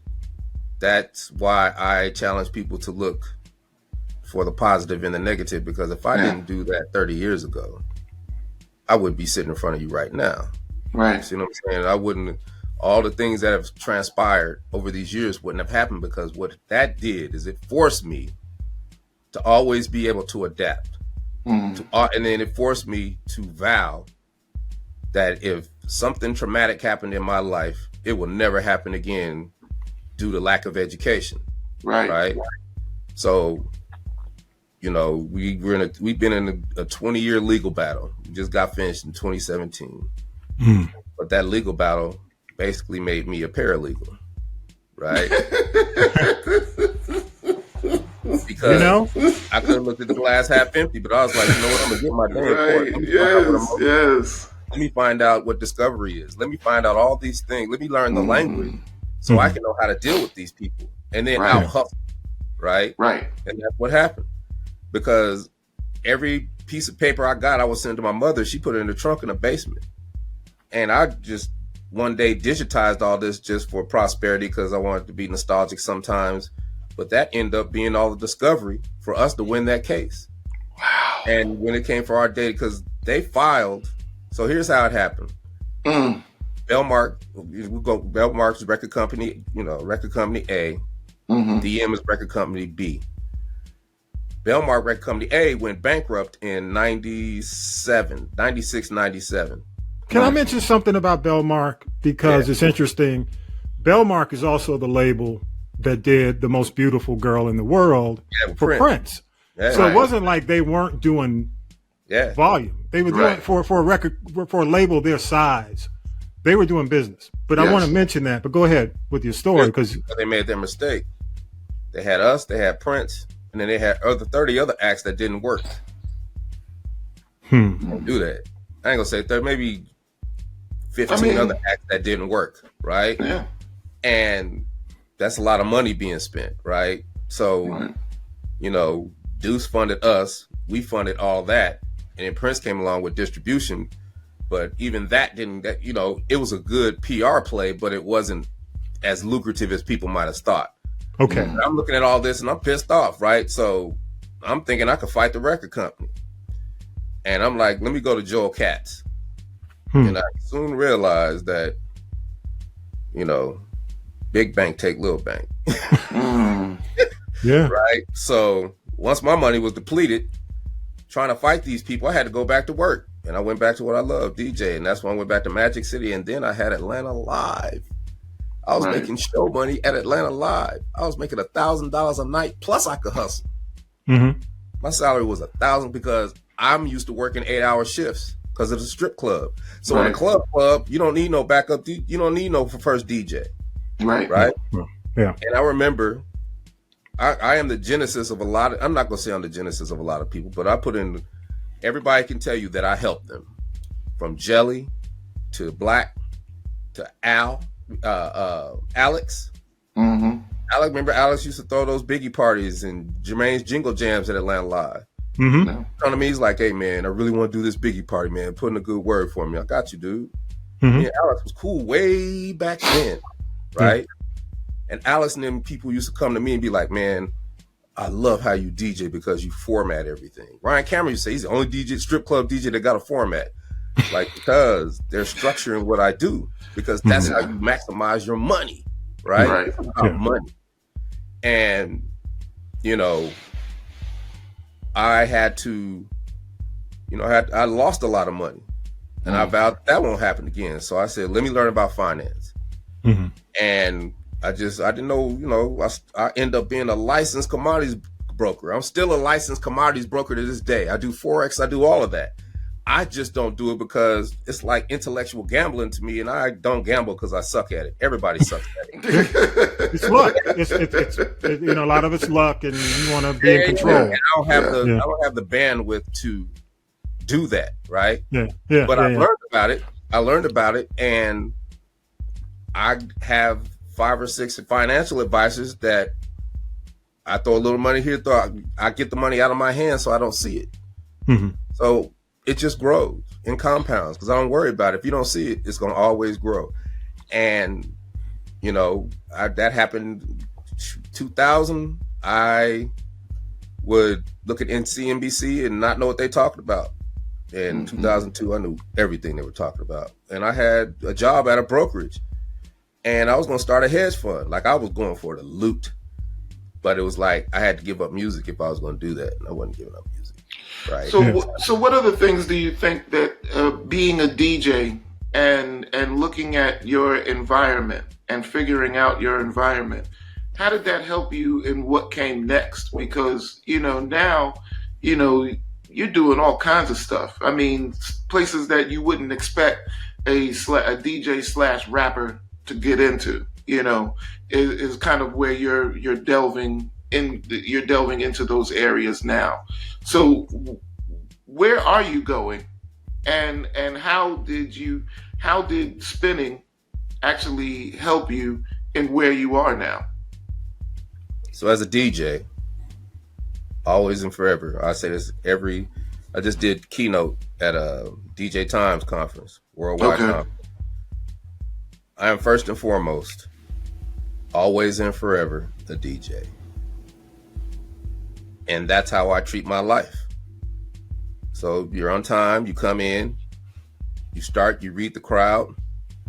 [SPEAKER 2] that's why I challenge people to look for the positive and the negative, because if I didn't do that 30 years ago, I would be sitting in front of you right now.
[SPEAKER 3] Right.
[SPEAKER 2] See what I'm saying? I wouldn't, all the things that have transpired over these years wouldn't have happened, because what that did is it forced me to always be able to adapt. And then it forced me to vow that if something traumatic happened in my life, it will never happen again due to lack of education. Right. So, we've been in a 20-year legal battle. We just got finished in 2017. But that legal battle basically made me a paralegal, right? Because I could have looked at the glass half empty, but I was like, you know what, I'm gonna get my damn court.
[SPEAKER 3] Yes.
[SPEAKER 2] Let me find out what discovery is. Let me find out all these things. Let me learn the language so I can know how to deal with these people, and then out hustle, right?
[SPEAKER 3] Right.
[SPEAKER 2] And that's what happened. Because every piece of paper I got, I would send to my mother. She put it in the trunk in the basement. And I just one day digitized all this just for prosperity, because I wanted to be nostalgic sometimes. But that ended up being all the discovery for us to win that case.
[SPEAKER 3] Wow.
[SPEAKER 2] And when it came for our day, because they filed. So here's how it happened. Bellmark's record company, record company A. DM is record company B. Bellmark Record Company A went bankrupt in 96, 97.
[SPEAKER 1] Can I mention something about Bellmark? Because it's interesting. Bellmark is also the label that did The Most Beautiful Girl in the World for Prince. So it wasn't like they weren't doing volume. They were doing for a record, for a label their size. They were doing business. But I want to mention that. But go ahead with your story, because
[SPEAKER 2] they made their mistake. They had us, they had Prince, and then they had 30 other acts that didn't work. Don't do that. I ain't gonna say 30, maybe 15 other acts that didn't work, right?
[SPEAKER 3] Yeah.
[SPEAKER 2] And that's a lot of money being spent, right? So, Deuce funded us, we funded all that, and then Prince came along with distribution. But even that didn't, it was a good PR play, but it wasn't as lucrative as people might have thought.
[SPEAKER 1] Okay.
[SPEAKER 2] And I'm looking at all this and I'm pissed off, right? So I'm thinking I could fight the record company. And I'm like, let me go to Joel Katz. And I soon realized that, big bank take little bank.
[SPEAKER 1] Yeah.
[SPEAKER 2] Right? So once my money was depleted, trying to fight these people, I had to go back to work. And I went back to what I love, DJ. And that's when I went back to Magic City. And then I had Atlanta Live. I was making show money at Atlanta Live. I was making $1,000 a night, plus I could hustle. My salary was $1,000 because I'm used to working 8-hour shifts because of the strip club. So in a club, you don't need no backup. You don't need no first DJ. Right?
[SPEAKER 1] Yeah.
[SPEAKER 2] And I remember I am the genesis of a lot of, I'm not going to say I'm the genesis of a lot of people, but I put in, everybody can tell you that I helped them. From Jelly to Black to Alex. Remember Alex used to throw those Biggie parties and Jermaine's Jingle Jams at Atlanta Live. Come to me, he's like, hey man, I really want to do this Biggie party, man. Put in a good word for me. I got you, dude. Yeah, Alex was cool way back then, right? And Alex and them people used to come to me and be like, man, I love how you DJ because you format everything. Ryan Cameron used to say he's the only DJ, strip club DJ that got a format. Like, because they're structuring what I do, because that's how you maximize your money, right? It's about money. And, I had to, I lost a lot of money, and I vowed that won't happen again. So I said, let me learn about finance. Mm-hmm. And I didn't know, I end up being a licensed commodities broker. I'm still a licensed commodities broker to this day. I do Forex, I do all of that. I just don't do it because it's like intellectual gambling to me, and I don't gamble because I suck at it. Everybody sucks at it.
[SPEAKER 1] It's luck. It's a lot of it's luck, and you want to be in control.
[SPEAKER 2] Yeah. I don't have the bandwidth to do that, right?
[SPEAKER 1] Yeah.
[SPEAKER 2] But I learned about it, and I have 5 or 6 financial advisors that I throw a little money here, I get the money out of my hands so I don't see it. Mm-hmm. So it just grows in compounds because I don't worry about it. If you don't see it, it's going to always grow. And, that happened 2000. I would look at NBC and not know what they talked about. In 2002, I knew everything they were talking about. And I had a job at a brokerage. And I was going to start a hedge fund. Like, I was going for the loot. But it was like I had to give up music if I was going to do that. And I wasn't giving up music. Right.
[SPEAKER 3] So what other things do you think that being a DJ and looking at your environment and figuring out your environment, how did that help you in what came next? Because, now, you're doing all kinds of stuff. I mean, places that you wouldn't expect a DJ / rapper to get into, is kind of where you're delving into those areas now. So where are you going, and how did spinning actually help you in where you are now?
[SPEAKER 2] So as a DJ, always and forever, I say this I just did keynote at a DJ Times conference, worldwide conference. I am first and foremost, always and forever, a DJ. And that's how I treat my life. So you're on time, you come in, you read the crowd,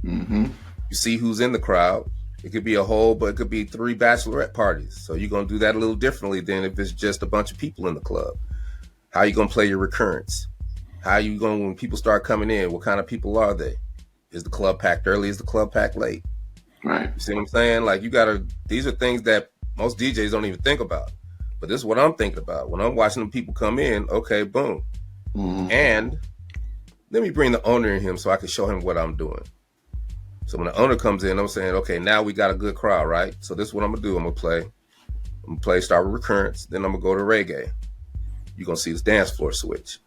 [SPEAKER 2] you see who's in the crowd. It could be but it could be 3 bachelorette parties. So you're going to do that a little differently than if it's just a bunch of people in the club. How you going to play your recurrence? How you going, when people start coming in, what kind of people are they? Is the club packed early? Is the club packed late?
[SPEAKER 3] Right.
[SPEAKER 2] You see what I'm saying? Like, these are things that most DJs don't even think about. But this is what I'm thinking about. When I'm watching them people come in, okay, boom. Mm-hmm. And let me bring the owner in him so I can show him what I'm doing. So when the owner comes in, I'm saying, okay, now we got a good crowd, right? So this is what I'm going to do. I'm going to play, start with recurrence. Then I'm going to go to reggae. You're going to see this dance floor switch.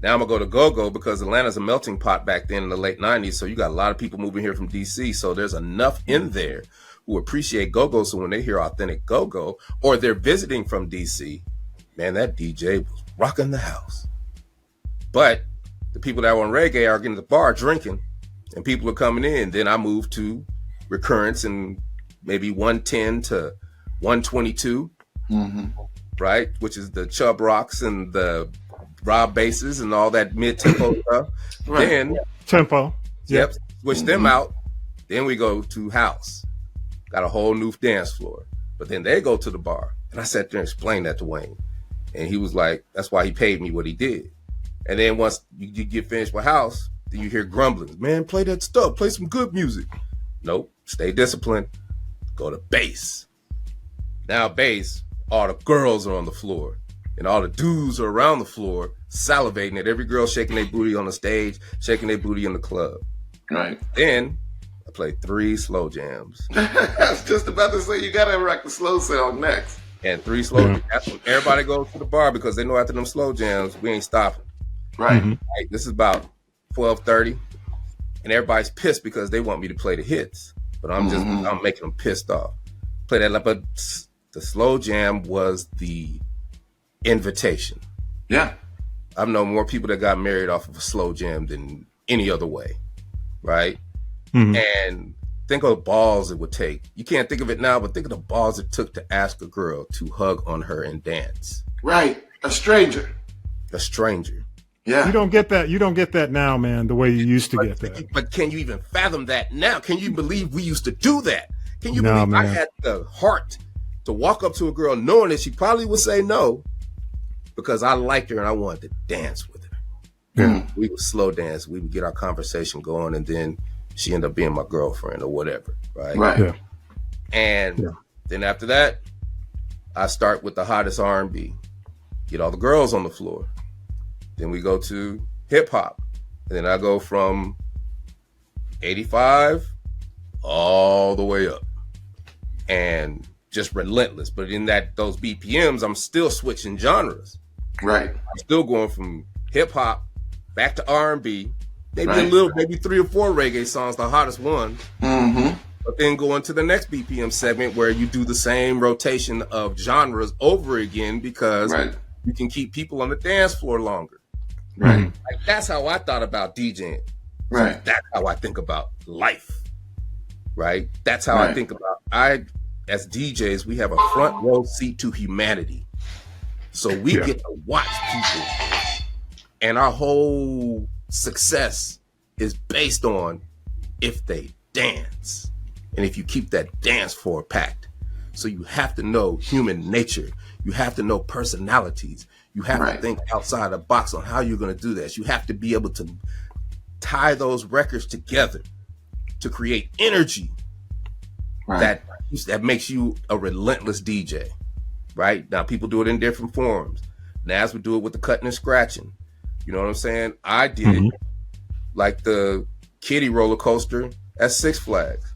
[SPEAKER 2] Now I'm going to go to go-go because Atlanta's a melting pot back then in the late 90s. So you got a lot of people moving here from DC. So there's enough in there who appreciate go-go. So when they hear authentic go-go or they're visiting from DC, man, that DJ was rocking the house. But the people that were on reggae are getting to the bar drinking and people are coming in. Then I move to recurrence and maybe 110 to 122, right? Which is the Chubb Rocks and the Rob basses and all that mid-tempo stuff. Right. Then
[SPEAKER 1] tempo.
[SPEAKER 2] Yep. Switch them out. Then we go to house. Got a whole new dance floor. But then they go to the bar. And I sat there and explained that to Dwayne. And he was like, that's why he paid me what he did. And then once you get finished with house, then you hear grumbling. Man, play that stuff. Play some good music. Nope. Stay disciplined. Go to bass. Now bass, all the girls are on the floor. And all the dudes are around the floor salivating at every girl shaking their booty on the stage, shaking their booty in the club.
[SPEAKER 3] Right.
[SPEAKER 2] Then I play 3 slow jams.
[SPEAKER 3] I was just about to say, you got to rock the slow sound next.
[SPEAKER 2] And 3 slow jams. That's when everybody goes to the bar because they know after them slow jams, we ain't stopping.
[SPEAKER 3] Right.
[SPEAKER 2] Right. This is about 12:30. And everybody's pissed because they want me to play the hits. But I'm making them pissed off. Play that. But the slow jam was the invitation.
[SPEAKER 3] Yeah.
[SPEAKER 2] I've known more people that got married off of a slow jam than any other way. Right. And think of the balls it would take. You can't think of it now, but think of the balls it took to ask a girl to hug on her and dance.
[SPEAKER 3] Right. A stranger.
[SPEAKER 2] Yeah.
[SPEAKER 1] You don't get that now, man, the way you used to get that.
[SPEAKER 2] But can you even fathom that now? Can you believe we used to do that? Can you believe I had the heart to walk up to a girl knowing that she probably would say no because I liked her and I wanted to dance with her.
[SPEAKER 1] Yeah.
[SPEAKER 2] We would slow dance. We would get our conversation going, and then she ended up being my girlfriend or whatever, right?
[SPEAKER 3] Right.
[SPEAKER 1] Yeah.
[SPEAKER 2] And then after that, I start with the hottest R&B, get all the girls on the floor. Then we go to hip hop, and then I go from 85 all the way up, and just relentless. But in those BPMs, I'm still switching genres.
[SPEAKER 3] Right.
[SPEAKER 2] I'm still going from hip hop back to R&B, maybe 3 or 4 reggae songs, the hottest one.
[SPEAKER 3] Mm-hmm.
[SPEAKER 2] But then going to the next BPM segment where you do the same rotation of genres over again because you can keep people on the dance floor longer.
[SPEAKER 3] Right.
[SPEAKER 2] Like, that's how I thought about DJing.
[SPEAKER 3] Right.
[SPEAKER 2] So that's how I think about life. Right. That's how I think about as DJs, we have a front row seat to humanity. So we get to watch people, and our whole success is based on if they dance. And if you keep that dance floor packed. So you have to know human nature. You have to know personalities. You have to think outside the box on how you're going to do this. You have to be able to tie those records together to create energy that makes you a relentless DJ. Right? Now, people do it in different forms. Nas would do it with the cutting and scratching. You know what I'm saying? I did it like the kiddie roller coaster at Six Flags.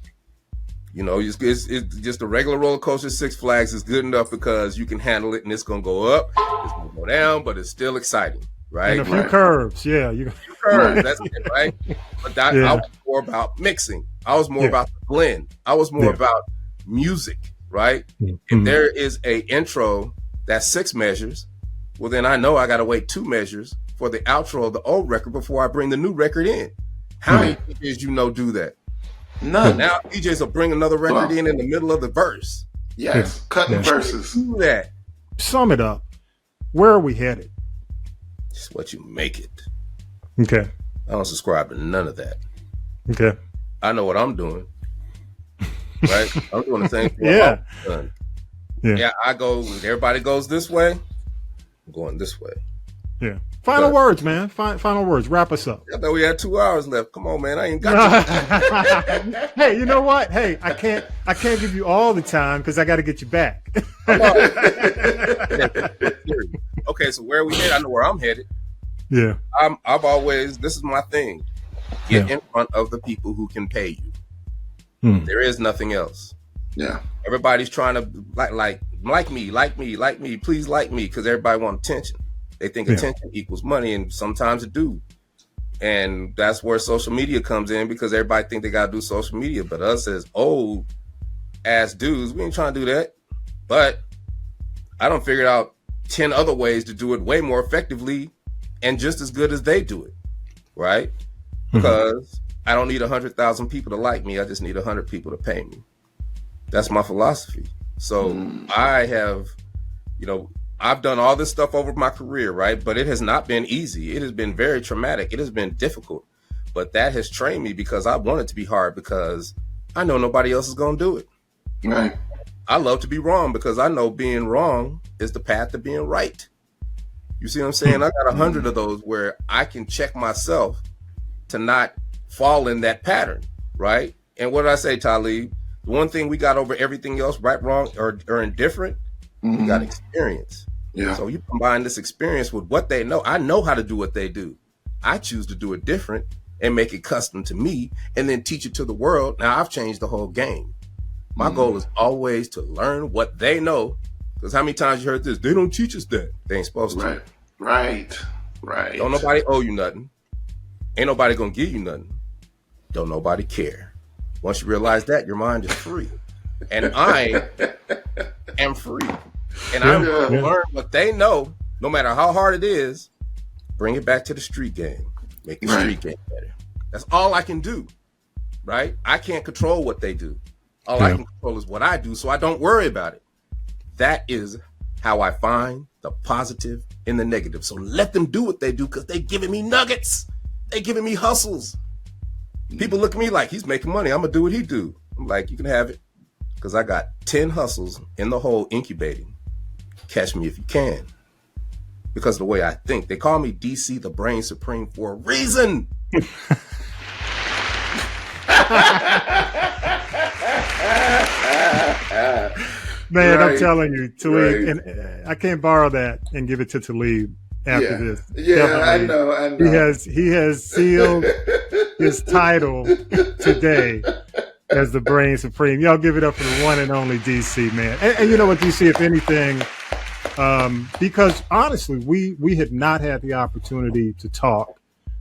[SPEAKER 2] You know, it's just a regular roller coaster at Six Flags is good enough because you can handle it, and it's going to go up, it's going to go down, but it's still exciting, right?
[SPEAKER 1] And a few curves,
[SPEAKER 2] curves, that's it, right? But I was more about mixing. I was more about the blend. I was more about music, right? If there is a intro that's 6 measures, well, then I know I got to wait 2 measures for the outro of the old record before I bring the new record in. How many DJs do that?
[SPEAKER 3] None.
[SPEAKER 2] Now DJs will bring another record in the middle of the verse.
[SPEAKER 3] Yes, cutting verses.
[SPEAKER 2] Do that.
[SPEAKER 1] Sum it up. Where are we headed?
[SPEAKER 2] Just what you make it.
[SPEAKER 1] Okay.
[SPEAKER 2] I don't subscribe to none of that.
[SPEAKER 1] Okay.
[SPEAKER 2] I know what I'm doing. Right? I'm doing the same thing. Yeah, I go, everybody goes this way, I'm going this way.
[SPEAKER 1] Yeah. Final words, man. Final words. Wrap us up.
[SPEAKER 2] I thought we had 2 hours left. Come on, man. I ain't got you.
[SPEAKER 1] Hey, you know what? Hey, I can't give you all the time because I got to get you back.
[SPEAKER 2] Okay, so where are we headed? I know where I'm headed.
[SPEAKER 1] Yeah.
[SPEAKER 2] This is my thing. Get in front of the people who can pay you. There is nothing else.
[SPEAKER 3] Yeah.
[SPEAKER 2] Everybody's trying to like me, please like me, because everybody wants attention. They think attention equals money, and sometimes it do. And that's where social media comes in, because everybody think they gotta do social media. But us as old ass dudes, we ain't trying to do that. But I done figured out 10 other ways to do it way more effectively and just as good as they do it. Right? Because I don't need 100,000 people to like me. I just need 100 people to pay me. That's my philosophy. So I have, I've done all this stuff over my career, right? But it has not been easy. It has been very traumatic. It has been difficult. But that has trained me, because I want it to be hard, because I know nobody else is going to do it.
[SPEAKER 3] Right.
[SPEAKER 2] I love to be wrong, because I know being wrong is the path to being right. You see what I'm saying? I got 100 of those where I can check myself to not fall in that pattern, right? And what did I say, Talib? The one thing we got over everything else, right, wrong, or indifferent, we got experience.
[SPEAKER 3] Yeah.
[SPEAKER 2] So you combine this experience with what they know. I know how to do what they do. I choose to do it different and make it custom to me, and then teach it to the world. Now I've changed the whole game. My goal is always to learn what they know. Because how many times you heard this? They don't teach us that. They ain't supposed to.
[SPEAKER 3] Right.
[SPEAKER 2] Don't nobody owe you nothing. Ain't nobody gonna give you nothing. Don't nobody care. Once you realize that, your mind is free. And I am free. And I'm going to learn what they know, no matter how hard it is. Bring it back to the street game. Make the street game better. That's all I can do, right? I can't control what they do. All I can control is what I do, so I don't worry about it. That is how I find the positive in the negative. So let them do what they do, because they're giving me nuggets. They're giving me hustles. People look at me like, he's making money. I'm going to do what he do. I'm like, you can have it, because I got 10 hustles in the hole incubating. Catch me if you can. because of the way I think. They call me DC, the brain supreme, for a reason.
[SPEAKER 1] Man, right. I'm telling you, Talib, and I can't borrow that and give it to Talib after this.
[SPEAKER 3] Yeah, definitely. I know.
[SPEAKER 1] He has sealed his title today as the brain supreme. Y'all give it up for the one and only DC, man. And you know what, DC, if anything, because honestly, we had not had the opportunity to talk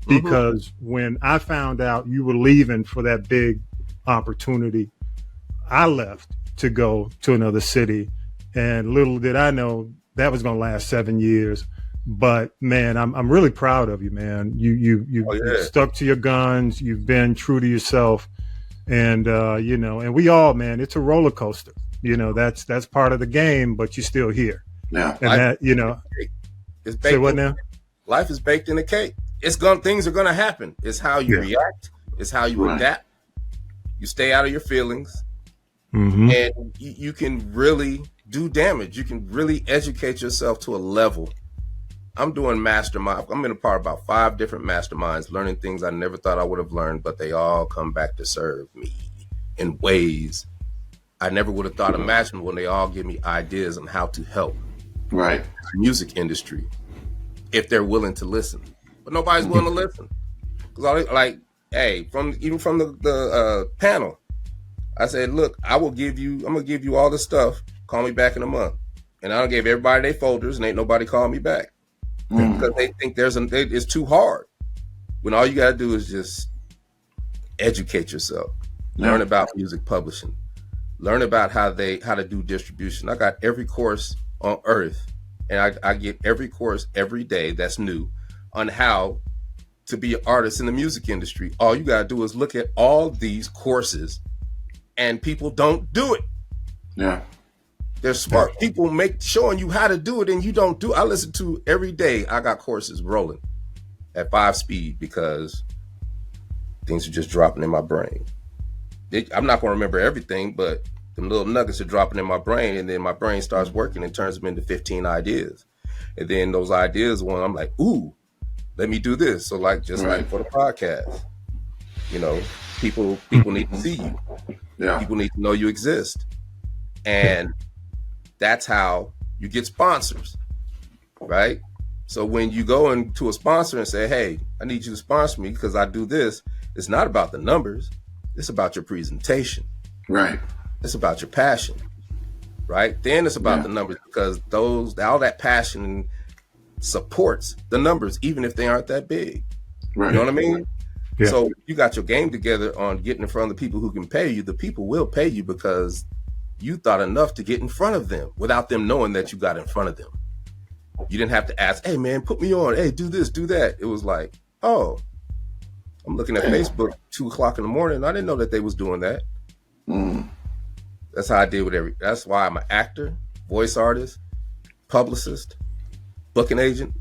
[SPEAKER 1] because when I found out you were leaving for that big opportunity, I left to go to another city, and little did I know that was going to last 7 years. But man, I'm really proud of you, man. You stuck to your guns. You've been true to yourself, and you know, and we all, man, it's a roller coaster. You know, that's part of the game, but you're still here.
[SPEAKER 3] Yeah,
[SPEAKER 1] and that, you know,
[SPEAKER 2] it's baked.
[SPEAKER 1] Say what now?
[SPEAKER 2] Life is baked in a cake. Things are gonna happen. It's how you react. It's how you adapt. You stay out of your feelings. And you can really do damage. You can really educate yourself to a level. I'm doing mastermind. I'm in a part of about 5 different masterminds, learning things I never thought I would have learned, but they all come back to serve me in ways I never would have thought imaginable, when they all give me ideas on how to help
[SPEAKER 3] the
[SPEAKER 2] music industry if they're willing to listen. But nobody's willing to listen. Because even from the panel, I said, look, I'm gonna give you all this stuff. Call me back in a month. And I gave everybody their folders, and ain't nobody called me back. Because they think it's too hard. When all you gotta do is just educate yourself. Learn about music publishing. Learn about how to do distribution. I got every course on earth, and I get every course every day that's new on how to be an artist in the music industry. All you gotta do is look at all these courses, and people don't do it.
[SPEAKER 3] Yeah.
[SPEAKER 2] They're smart people showing you how to do it, and you don't do it. I listen to every day. I got courses rolling at 5 speed because things are just dropping in my brain. I'm not going to remember everything, but the little nuggets are dropping in my brain, and then my brain starts working and turns them into 15 ideas. And then those ideas, when I'm like, ooh, let me do this. So like for the podcast, you know, people need to see you.
[SPEAKER 3] Yeah.
[SPEAKER 2] People need to know you exist. And that's how you get sponsors, right? So when you go into a sponsor and say, hey, I need you to sponsor me because I do this, it's not about the numbers. It's about your presentation.
[SPEAKER 3] Right.
[SPEAKER 2] It's about your passion, right? Then it's about the numbers, because all that passion supports the numbers, even if they aren't that big.
[SPEAKER 3] Right.
[SPEAKER 2] You know what I mean?
[SPEAKER 1] Yeah.
[SPEAKER 2] So you got your game together on getting in front of the people who can pay you. The people will pay you because you thought enough to get in front of them without them knowing that you got in front of them. You didn't have to ask, hey man, put me on. Hey, do this, do that. It was like, oh, I'm looking at Facebook 2:00 in the morning. I didn't know that they was doing that. That's how I did with that's why I'm an actor, voice artist, publicist, booking agent.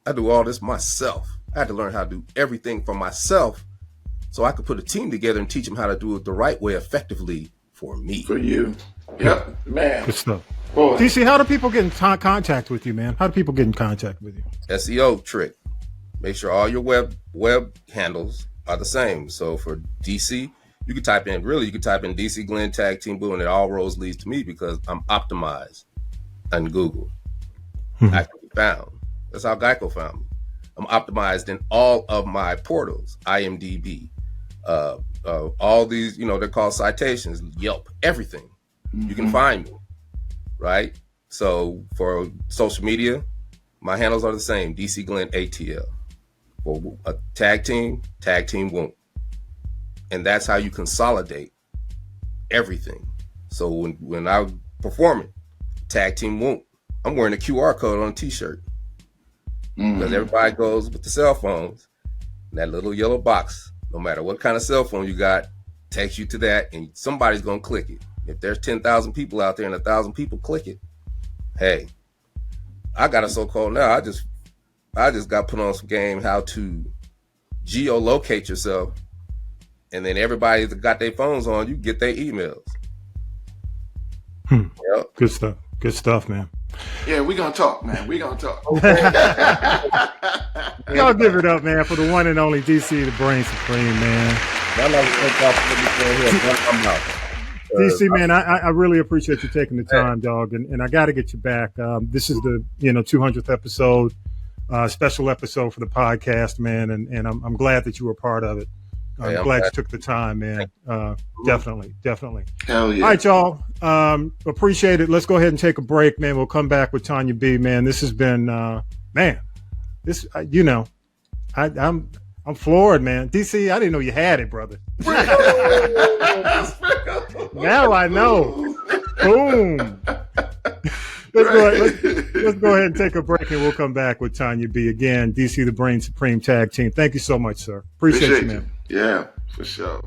[SPEAKER 2] I do all this myself. I had to learn how to do everything for myself so I could put a team together and teach them how to do it the right way, effectively for me.
[SPEAKER 3] For you. Yep, man.
[SPEAKER 1] Good stuff.
[SPEAKER 3] Boy.
[SPEAKER 1] DC, how do people get in contact with you, man? How do people get in contact with you?
[SPEAKER 2] SEO trick. Make sure all your web handles are the same. So for DC, you can type in DC Glenn Tag Team Boo, and it all roads leads to me because I'm optimized on Google. I can be found. That's how Geico found me. I'm optimized in all of my portals, IMDb, all these, they're called citations, Yelp, everything. You can find me, right? So for social media, my handles are the same, DC Glenn ATL. For a tag team won't. And that's how you consolidate everything. So when I perform it, tag team won't. I'm wearing a QR code on a t-shirt. Because everybody goes with the cell phones, and that little yellow box, no matter what kind of cell phone you got, takes you to that, and somebody's going to click it. If there's 10,000 people out there and 1,000 people click it, hey, I got a so-called now. I just got put on some game how to geolocate yourself, and then everybody that got their phones on, you get their emails.
[SPEAKER 1] Yep. Good stuff, man.
[SPEAKER 3] Yeah, we're going to talk, man. We're going to talk.
[SPEAKER 1] Y'all give it up, man, for the one and only DC, the Brain Supreme, man. DC, man, I really appreciate you taking the time, dog, and I got to get you back. This is the 200th episode, special episode for the podcast, man, and I'm glad that you were part of it. I'm glad you took the time, man. Definitely.
[SPEAKER 3] Hell yeah.
[SPEAKER 1] All right, y'all. Appreciate it. Let's go ahead and take a break, man. We'll come back with Tonya B, man. This has been, man. This, I'm floored, man. DC, I didn't know you had it, brother. Now I know. Boom. Let's go ahead and take a break, and we'll come back with Tonya B again. DC, the Brain Supreme Tag Team. Thank you so much, sir. Appreciate you, man.
[SPEAKER 3] Yeah, for sure.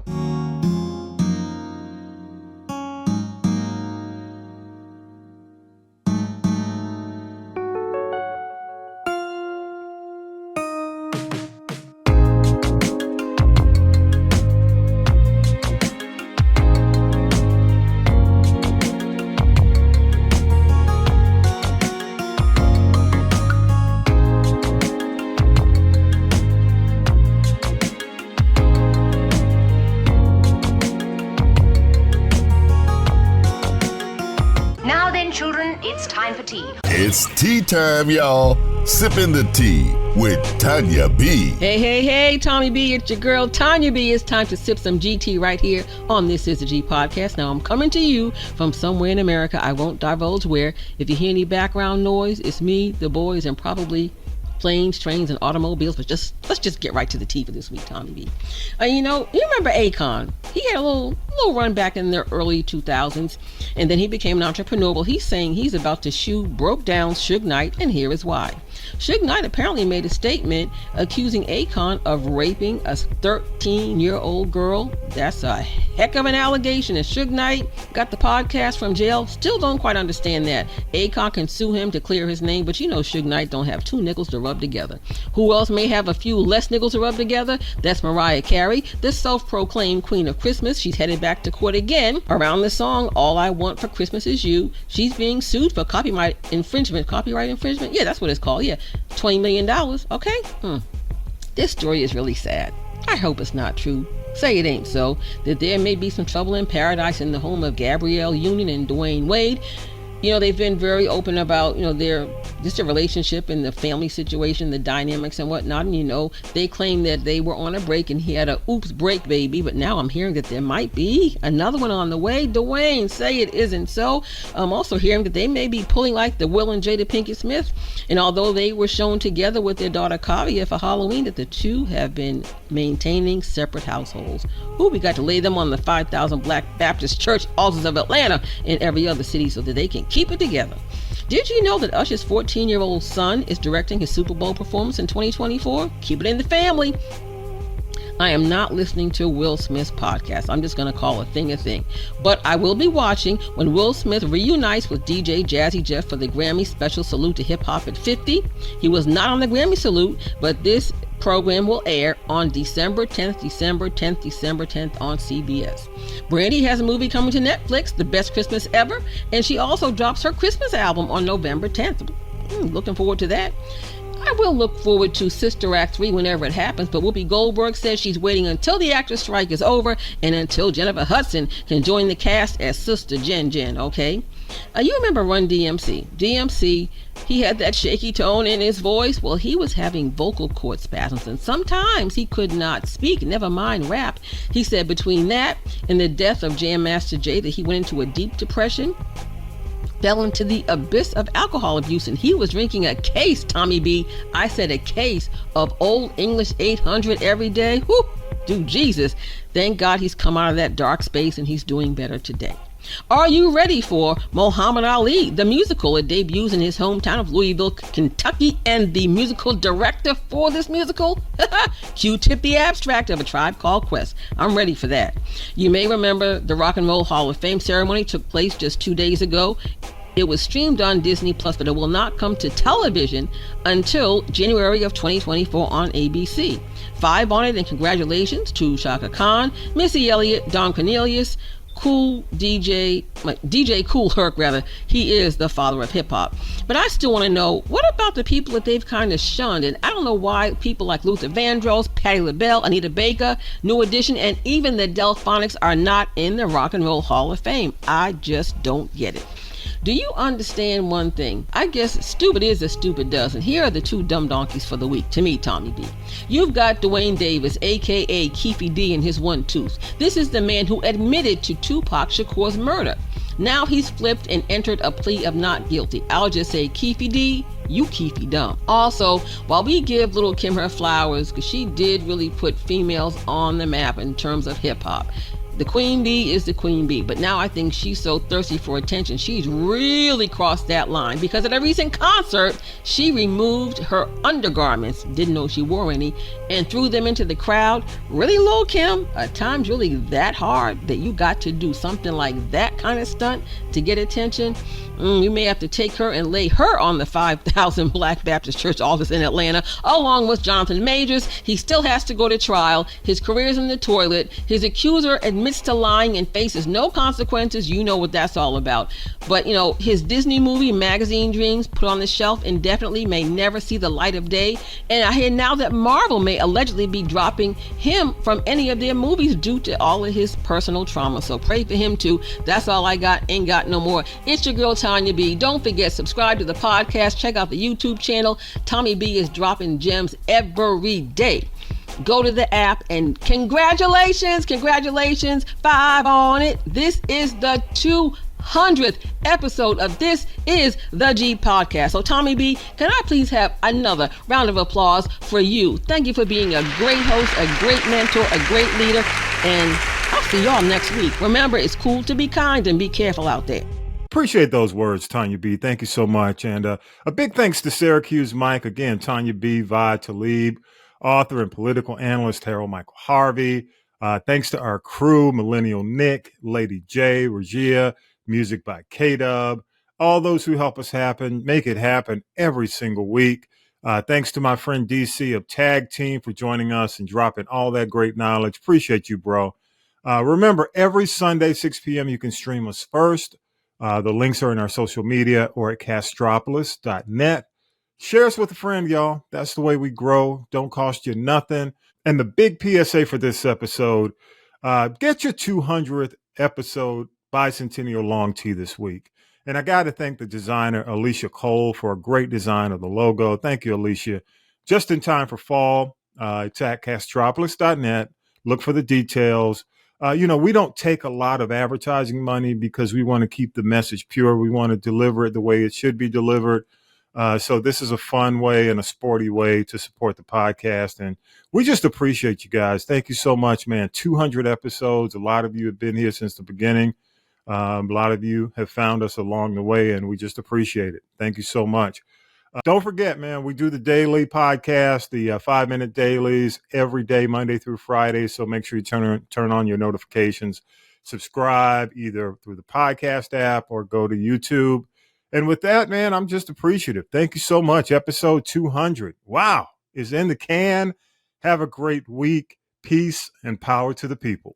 [SPEAKER 4] It's tea time, y'all. Sippin' the tea with Tonya B.
[SPEAKER 5] Hey, Tommy B, it's your girl Tonya B. It's time to sip some GT right here on This Is the G podcast. Now, I'm coming to you from somewhere in America. I won't divulge where. If you hear any background noise, it's me, the boys, and probably planes, trains, and automobiles, but let's just get right to the tea for this week, Tommy B. You remember Akon? He had a little run back in the early 2000s, and then he became an entrepreneur. Well, he's saying he's about to broke down Suge Knight, and here is why. Suge Knight apparently made a statement accusing Akon of raping a 13-year-old girl. That's a heck of an allegation, and Suge Knight got the podcast from jail. Still don't quite understand that. Akon can sue him to clear his name, but Suge Knight don't have two nickels to rub together. Who else may have a few less nickels to rub together? That's Mariah Carey, the self-proclaimed queen of Christmas. She's headed back to court again around the song All I Want for Christmas Is You. She's being sued for copyright infringement. Yeah, that's what it's called. Yeah, $20 million. Okay. This story is really sad. I hope it's not true. Say it ain't so. That there may be some trouble in paradise in the home of Gabrielle Union and Dwayne Wade. They've been very open about, their relationship and the family situation, the dynamics and whatnot. And, they claim that they were on a break and he had a oops break baby. But now I'm hearing that there might be another one on the way. Dwayne, say it isn't so. I'm also hearing that they may be pulling like the Will and Jada Pinkett Smith. And although they were shown together with their daughter Carey for Halloween, that the two have been maintaining separate households. We got to lay them on the 5,000 Black Baptist Church altars of Atlanta and every other city so that they can keep it together. Did you know that Usher's 14-year-old son is directing his Super Bowl performance in 2024? Keep it in the family. I am not listening to Will Smith's podcast. I'm just going to call a thing. But I will be watching when Will Smith reunites with DJ Jazzy Jeff for the Grammy Special Salute to Hip Hop at 50. He was not on the Grammy Salute, but this program will air on December 10th on CBS. Brandy has a movie coming to Netflix, The Best Christmas Ever, and she also drops her Christmas album on November 10th. Looking forward to that. I will look forward to Sister Act 3 whenever it happens, but Whoopi Goldberg says she's waiting until the actors' strike is over and until Jennifer Hudson can join the cast as Sister Jen, okay? You remember Run DMC? DMC, he had that shaky tone in his voice. Well, he was having vocal cord spasms, and sometimes he could not speak, never mind rap. He said between that and the death of Jam Master Jay that he went into a deep depression, fell into the abyss of alcohol abuse, and he was drinking a case, Tommy B. I said a case of Old English 800 every day. Whew, do Jesus. Thank God he's come out of that dark space and he's doing better today. Are you ready for Muhammad Ali, the musical? It debuts in his hometown of Louisville, Kentucky, and the musical director for this musical, Q-Tip the Abstract of A Tribe Called Quest. I'm ready for that. You may remember the Rock and Roll Hall of Fame ceremony took place just 2 days ago. It was streamed on Disney Plus, but it will not come to television until January of 2024 on ABC. 5 on it, and congratulations to Shaka Khan, Missy Elliott, Don Cornelius, Cool DJ, like DJ Kool Herc rather, he is the father of hip hop. But I still want to know, what about the people that they've kind of shunned? And I don't know why people like Luther Vandross, Patti LaBelle, Anita Baker, New Edition, and even the Delphonics are not in the Rock and Roll Hall of Fame. I just don't get it. Do you understand one thing? I guess stupid is as stupid does, and here are the two dumb donkeys for the week, to me, Tommy B. You've got Dwayne Davis, aka Keefy D, and his one tooth. This is the man who admitted to Tupac Shakur's murder. Now he's flipped and entered a plea of not guilty. I'll just say, Keefy D, you Keefy dumb. Also, while we give Little Kim her flowers, because she did really put females on the map in terms of hip hop, the queen bee is the queen bee, but now I think she's so thirsty for attention, she's really crossed that line, because at a recent concert, she removed her undergarments, didn't know she wore any, and threw them into the crowd. Really, Lil' Kim? At times really that hard that you got to do something like that kind of stunt to get attention? You may have to take her and lay her on the 5,000 Black Baptist Church office in Atlanta, along with Jonathan Majors. He still has to go to trial. His career's in the toilet. His accuser admits to lying and faces no consequences. You know what that's all about. But, you know, his Disney movie, Magazine Dreams, put on the shelf indefinitely, may never see the light of day. And I hear now that Marvel may allegedly be dropping him from any of their movies due to all of his personal trauma. So pray for him too. That's all I got. Ain't got no more. It's your girl, Tonya B. Don't forget, subscribe to the podcast. Check out the YouTube channel. Tommy B is dropping gems every day. Go to the app and congratulations, 5 on it. This is the 200th episode of This Is the G Podcast. So Tommy B, can I please have another round of applause for you? Thank you for being a great host, a great mentor, a great leader, and I'll see y'all next week. Remember, it's cool to be kind and be careful out there.
[SPEAKER 1] Appreciate those words, Tonya B. Thank you so much. And a big thanks to Syracuse Mike. Again, Tonya B., Vi Talib, author and political analyst Harold Michael Harvey. Thanks to our crew, Millennial Nick, Lady J, Regia, music by K-Dub, all those who help us make it happen every single week. Thanks to my friend DC of Tag Team for joining us and dropping all that great knowledge. Appreciate you, bro. Remember, every Sunday, 6 p.m., you can stream us first. The links are in our social media or at castropolis.net. Share us with a friend, y'all. That's the way we grow. Don't cost you nothing. And the big PSA for this episode, get your 200th episode bicentennial long tee this week. And I got to thank the designer, Alicia Cole, for a great design of the logo. Thank you, Alicia. Just in time for fall. It's at castropolis.net. Look for the details. We don't take a lot of advertising money because we want to keep the message pure. We want to deliver it the way it should be delivered. So this is a fun way and a sporty way to support the podcast. And we just appreciate you guys. Thank you so much, man. 200 episodes. A lot of you have been here since the beginning. A lot of you have found us along the way, and we just appreciate it. Thank you so much. Don't forget, man, we do the daily podcast, the 5-minute dailies every day, Monday through Friday. So make sure you turn on your notifications, subscribe either through the podcast app or go to YouTube. And with that, man, I'm just appreciative. Thank you so much. Episode 200. Wow, is in the can. Have a great week. Peace and power to the people.